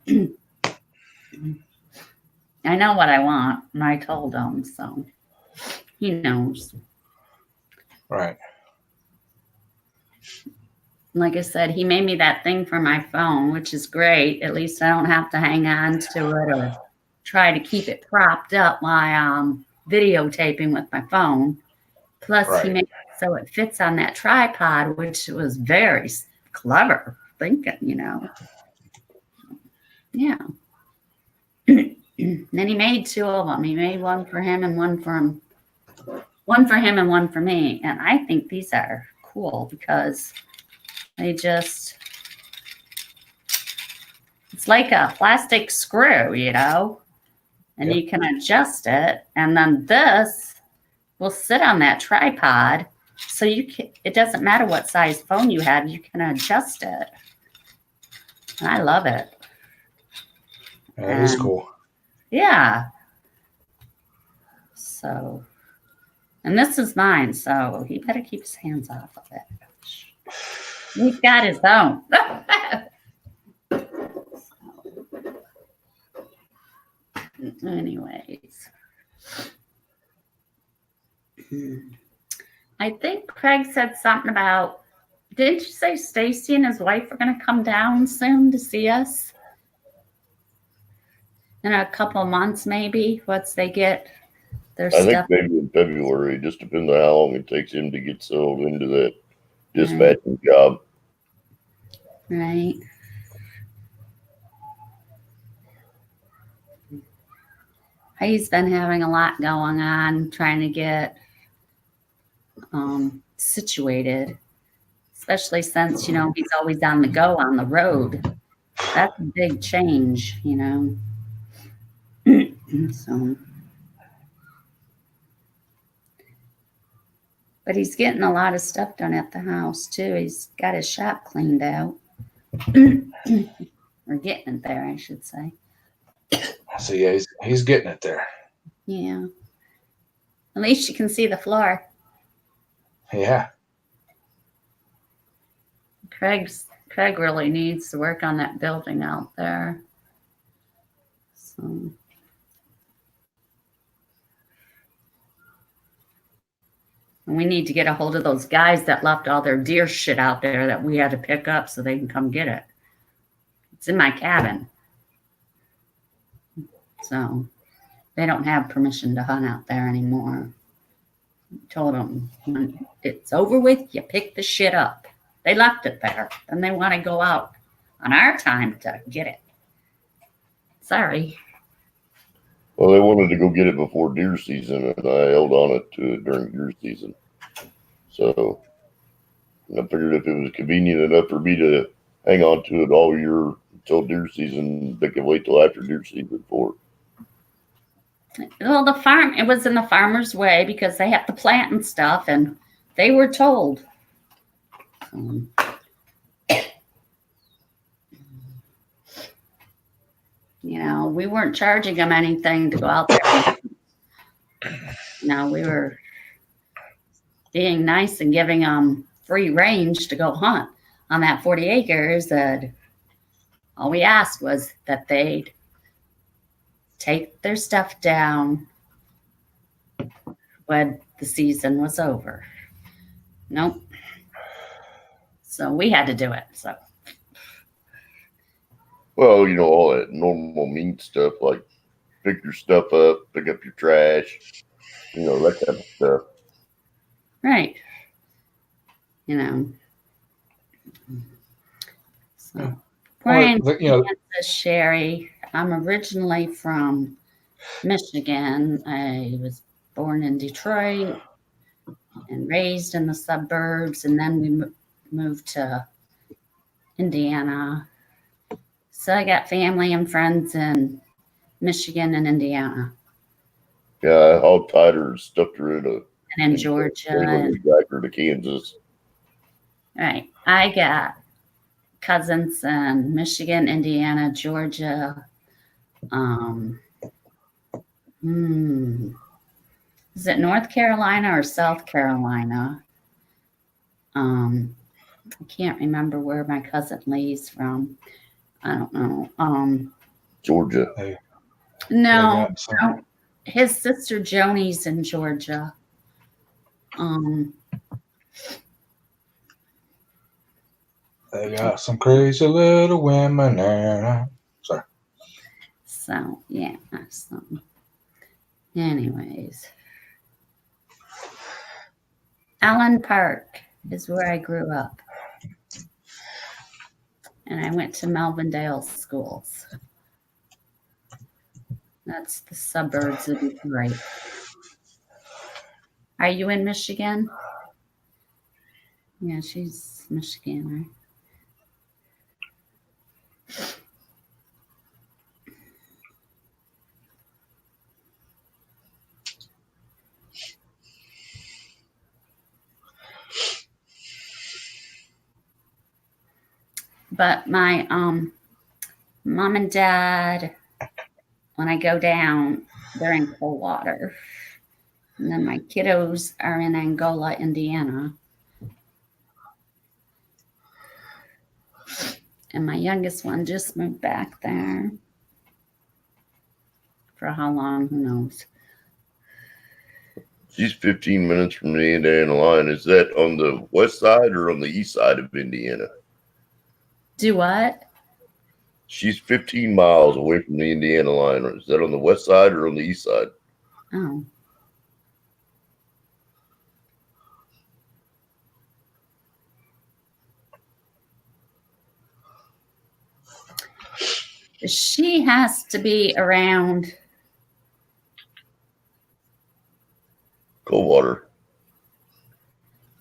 know what I want, and I told him, so he knows.
Right.
like I said, he made me that thing for my phone, which is great. At least I don't have to hang on to it or try to keep it propped up while I'm videotaping with my phone. Plus, he
Right.
made it so it fits on that tripod, which was very clever thinking, Yeah. Then he made two of them. He made one for him and one for him. One for him and one for me. And I think these are cool because they just, it's like a plastic screw, and
Yep.
you can adjust it. And then this will sit on that tripod. So it doesn't matter what size phone you have, you can adjust it. And I love it.
That is cool.
Yeah. So, and this is mine, so he better keep his hands off of it. He's got his own. Anyways. I think Craig said something about, didn't you say Stacy and his wife are going to come down soon to see us? In a couple of months, maybe, once they get their
I think
stuff.
maybe in February. It just depends on how long it takes him to get settled into that dispatching job.
Right. He's been having a lot going on, trying to get situated, especially since, he's always on the go on the road. That's a big change, So, but he's getting a lot of stuff done at the house too. He's got his shop cleaned out. Or getting it there, I should say.
So yeah, he's getting it there.
Yeah. At least you can see the floor.
Yeah.
Craig really needs to work on that building out there. So. And we need to get a hold of those guys that left all their deer shit out there that we had to pick up so they can come get it. It's in my cabin. So they don't have permission to hunt out there anymore. I told them, when it's over with, you pick the shit up. They left it there. Then they want to go out on our time to get it. Sorry.
Well, they wanted to go get it before deer season, and I held on it during deer season. So I figured if it was convenient enough for me to hang on to it all year until deer season, they could wait till after deer season for it.
Well, it was in the farmer's way because they have to plant and stuff, and they were told. We weren't charging them anything to go out there. We were being nice and giving them free range to go hunt on that 40 acres. And all we asked was that they'd take their stuff down when the season was over. Nope. So we had to do it. So.
Well, all that normal mean stuff like pick your stuff up, pick up your trash, that kind of stuff.
Right. So Brian says, Sherry, I'm originally from Michigan. I was born in Detroit and raised in the suburbs, and then we moved to Indiana. So I got family and friends in Michigan and Indiana.
Yeah, I hog tied her and stuffed her in
Georgia.
And back her to Kansas.
Right. I got cousins in Michigan, Indiana, Georgia. Is it North Carolina or South Carolina? I can't remember where my cousin Lee's from. I don't know.
Georgia.
No, his sister Joni's in Georgia.
They got some crazy little women there. Sorry.
So, yeah. So, anyways. Allen Park is where I grew up. And I went to Melvindale schools. That's the suburbs of Detroit. Are you in Michigan? Yeah, she's Michigan, right? But my mom and dad, when I go down, they're in Coldwater. And then my kiddos are in Angola, Indiana. And my youngest one just moved back there. For how long, who knows?
She's 15 minutes from the Indiana line. Is that on the west side or on the east side of Indiana?
Do what?
She's 15 miles away from the Indiana line. Is that on the west side or on the east side?
Oh. She has to be around
Coldwater.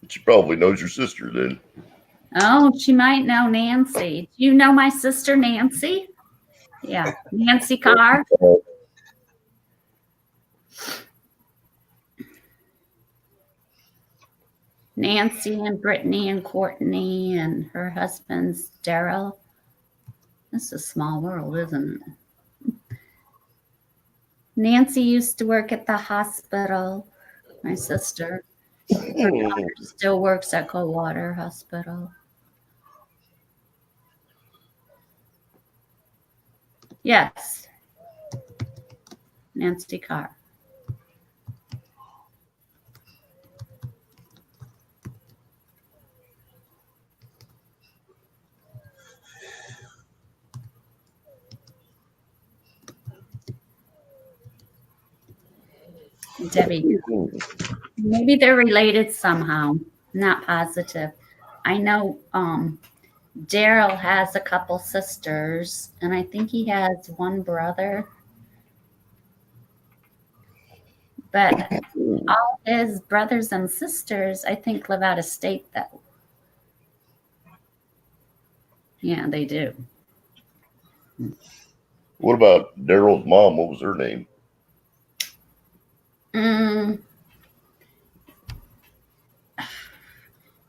She probably knows your sister then.
Oh, she might know Nancy. Do you know my sister Nancy? Yeah, Nancy Carr. Nancy and Brittany and Courtney and her husband's Daryl. This is a small world, isn't it? Nancy used to work at the hospital. My sister. Her daughter still works at Coldwater Hospital. Yes. Nancy Carr. Debbie. Maybe they're related somehow. Not positive. I know Daryl has a couple sisters, and I think he has one brother. But all his brothers and sisters, I think, live out of state, though. Yeah, they do.
What about Daryl's mom? What was her name?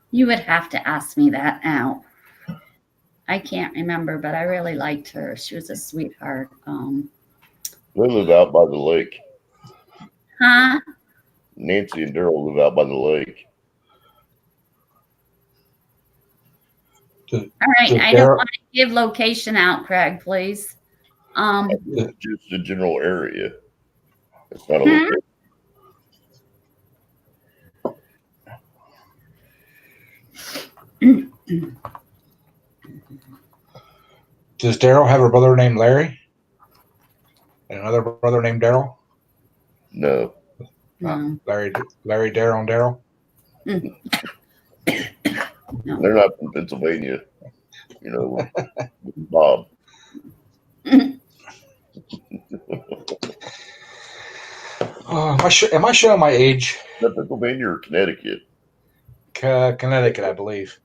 You would have to ask me that now. I can't remember, but I really liked her. She was a sweetheart.
They live out by the lake.
Huh?
Nancy and Daryl live out by the lake.
All right. I don't want to give location out, Craig, please.
Just a general area. It's not a location.
Does Daryl have a brother named Larry? And another brother named Daryl?
No.
Larry, Daryl, and Daryl?
No.
They're not from Pennsylvania. You know, Bob.
Am I showing my age?
Is that Pennsylvania or Connecticut?
Connecticut, I believe.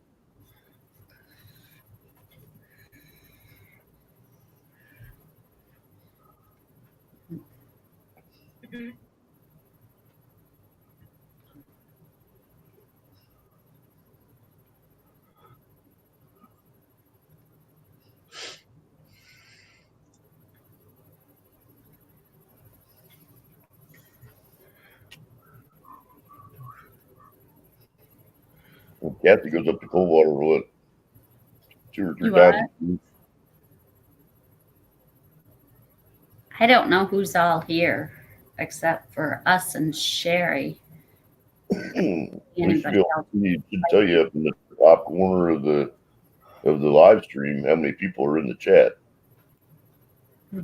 Well, Kathy goes up to Coldwater, what, 2 or 3
You
times?
I don't know who's all here except for us and Sherry.
We
Anybody else?
should tell you up in the top corner of the of the live stream how many people are in the chat.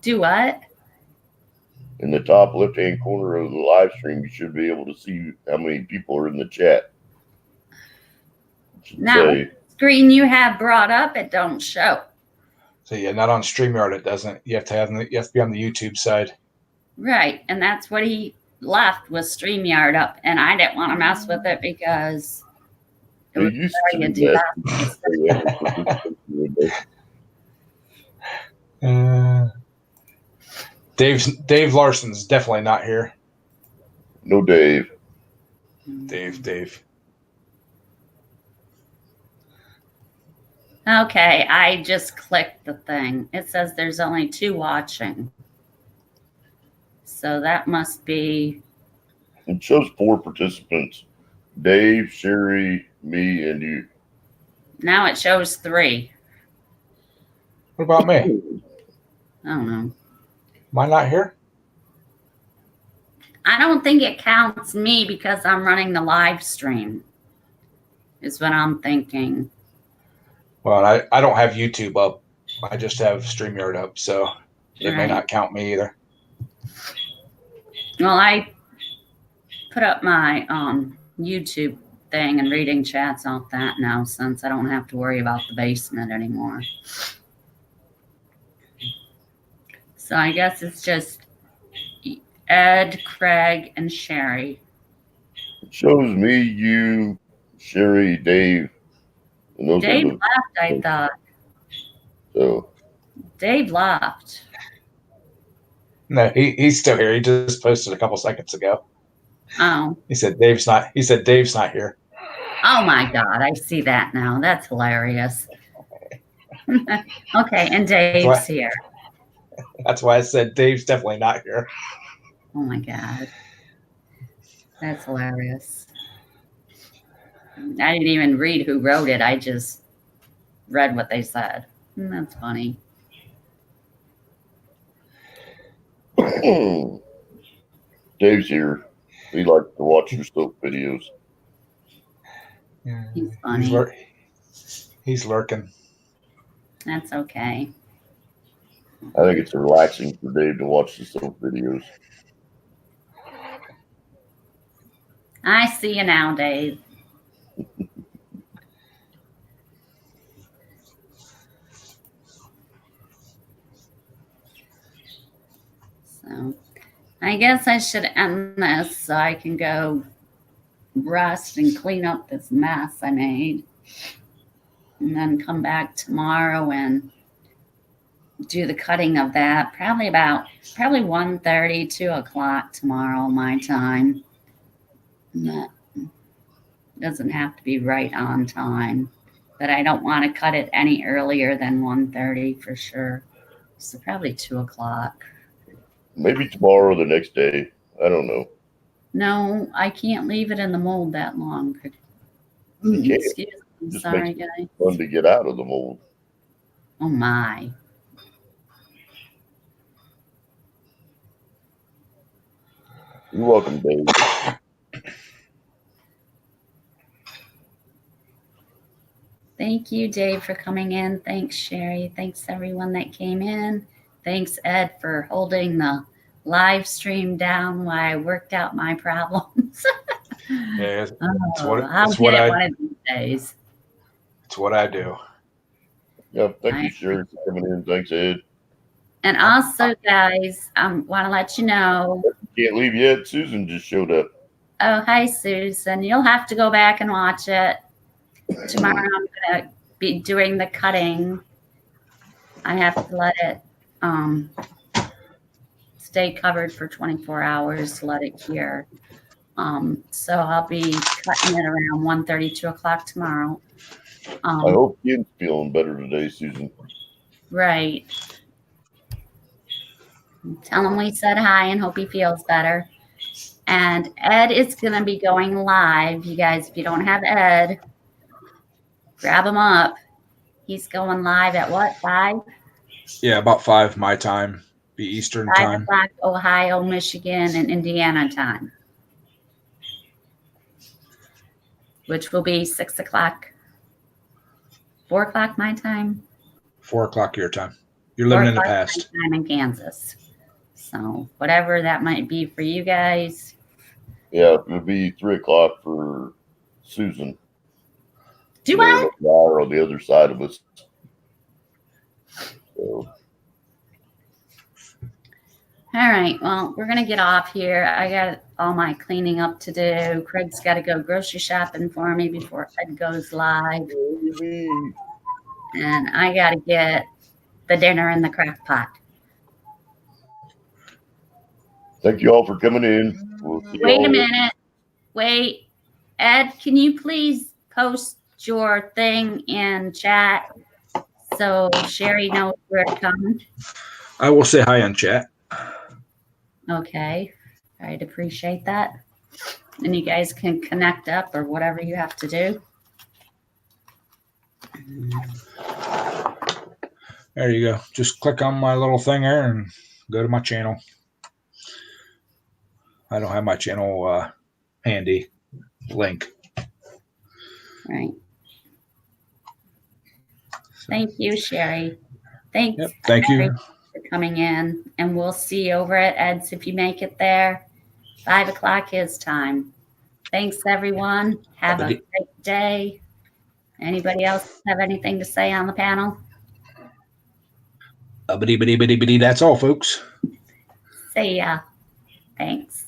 Do what?
In the top left-hand corner of the live stream, you should be able to see how many people are in the chat. It should
Now,
say,
screen you have brought up, it don't show.
So yeah, not on StreamYard. It doesn't. You have to be on the YouTube side.
Right, and that's what he left was StreamYard up, and I didn't want to mess with it because it was
"It used to
very
do
Uh, Dave Larson's definitely not here.
No, Dave.
Dave.
Okay, I just clicked the thing. It says there's only 2 watching. So that must be.
It shows 4 participants: Dave, Sherry, me, and you.
Now it shows 3.
What about me?
I don't know.
Am I not here?
I don't think it counts me because I'm running the live stream, is what I'm thinking.
Well, I don't have YouTube up. I just have StreamYard up, so it may not count me either.
Well, I put up my YouTube thing and reading chats off that now since I don't have to worry about the basement anymore. So I guess it's just Ed, Craig, and Sherry.
It shows me, you, Sherry, Dave, and those
Dave
are the,
left, I thought.
So
Dave left.
No, he's still here. He just posted a couple seconds ago.
Oh.
He said Dave's not here.
Oh my God, I see that now. That's hilarious. Okay, and Dave's here.
That's why I said Dave's definitely not here.
Oh my God. That's hilarious. I didn't even read who wrote it. I just read what they said. That's funny.
Dave's here. He likes to watch your soap videos.
He's funny.
He's lurking.
That's okay.
I think it's relaxing for Dave to watch the soap videos.
I see you now, Dave. So I guess I should end this so I can go rest and clean up this mess I made. And then come back tomorrow and do the cutting of that. Probably 1:30, 2 o'clock tomorrow, my time. And that doesn't have to be right on time. But I don't want to cut it any earlier than 1:30 for sure. So probably 2 o'clock.
Maybe tomorrow or the next day. I don't know.
No, I can't leave it in the mold that long.
You can't.
Excuse me.
Just
Sorry,
makes it
guys.
fun to get out of the mold.
Oh, my.
You're welcome, Dave.
Thank you, Dave, for coming in. Thanks, Sherry. Thanks, everyone that came in. Thanks, Ed, for holding the live stream down while I worked out my problems.
Yeah,
I'll get it one of these days.
It's what I do.
Yeah, thank you, Sherry, for coming in. Thanks, Ed.
And also, guys, I want to let you know.
Can't leave yet. Susan just showed up.
Oh, hi, Susan. You'll have to go back and watch it. Tomorrow I'm going to be doing the cutting. I have to let it stay covered for 24 hours to let it cure. So I'll be cutting it around 1:30, 2 o'clock tomorrow.
I hope Ken's feeling better today, Susan.
Right. Tell him we said hi and hope he feels better. And Ed is going to be going live. You guys, if you don't have Ed, grab him up. He's going live at what, 5?
Yeah, about 5 my time, be Eastern
5
time.
o'clock, Ohio, Michigan, and Indiana time, which will be 6 o'clock 4 o'clock my time.
4 o'clock your time. You're
4
living in the
o'clock my
past.
time in Kansas. So whatever that might be for you guys.
Yeah, it would be 3 o'clock for Susan.
Do
They're
I?
an hour on the other side of us. So,
All right. Well, we're going to get off here. I got all my cleaning up to do. Craig's got to go grocery shopping for me before Ed goes live. And I got to get the dinner in the crock pot.
thank you all for coming in. We'll see
Wait a
y'all.
minute. Wait. Ed, can you please post your thing in chat so Sherry knows where it comes?
I will say hi in chat.
Okay. I'd appreciate that. And you guys can connect up or whatever you have to do.
There you go. Just click on my little thing there and go to my channel. I don't have my channel handy link.
Right. Thank you, Sherry. Thanks.
Yep. Thank you.
For coming in, and we'll see you over at Ed's if you make it there. 5 o'clock his time. Thanks, everyone. Have a great day. Anybody else have anything to say on the panel?
That's all, folks.
See ya. Thanks.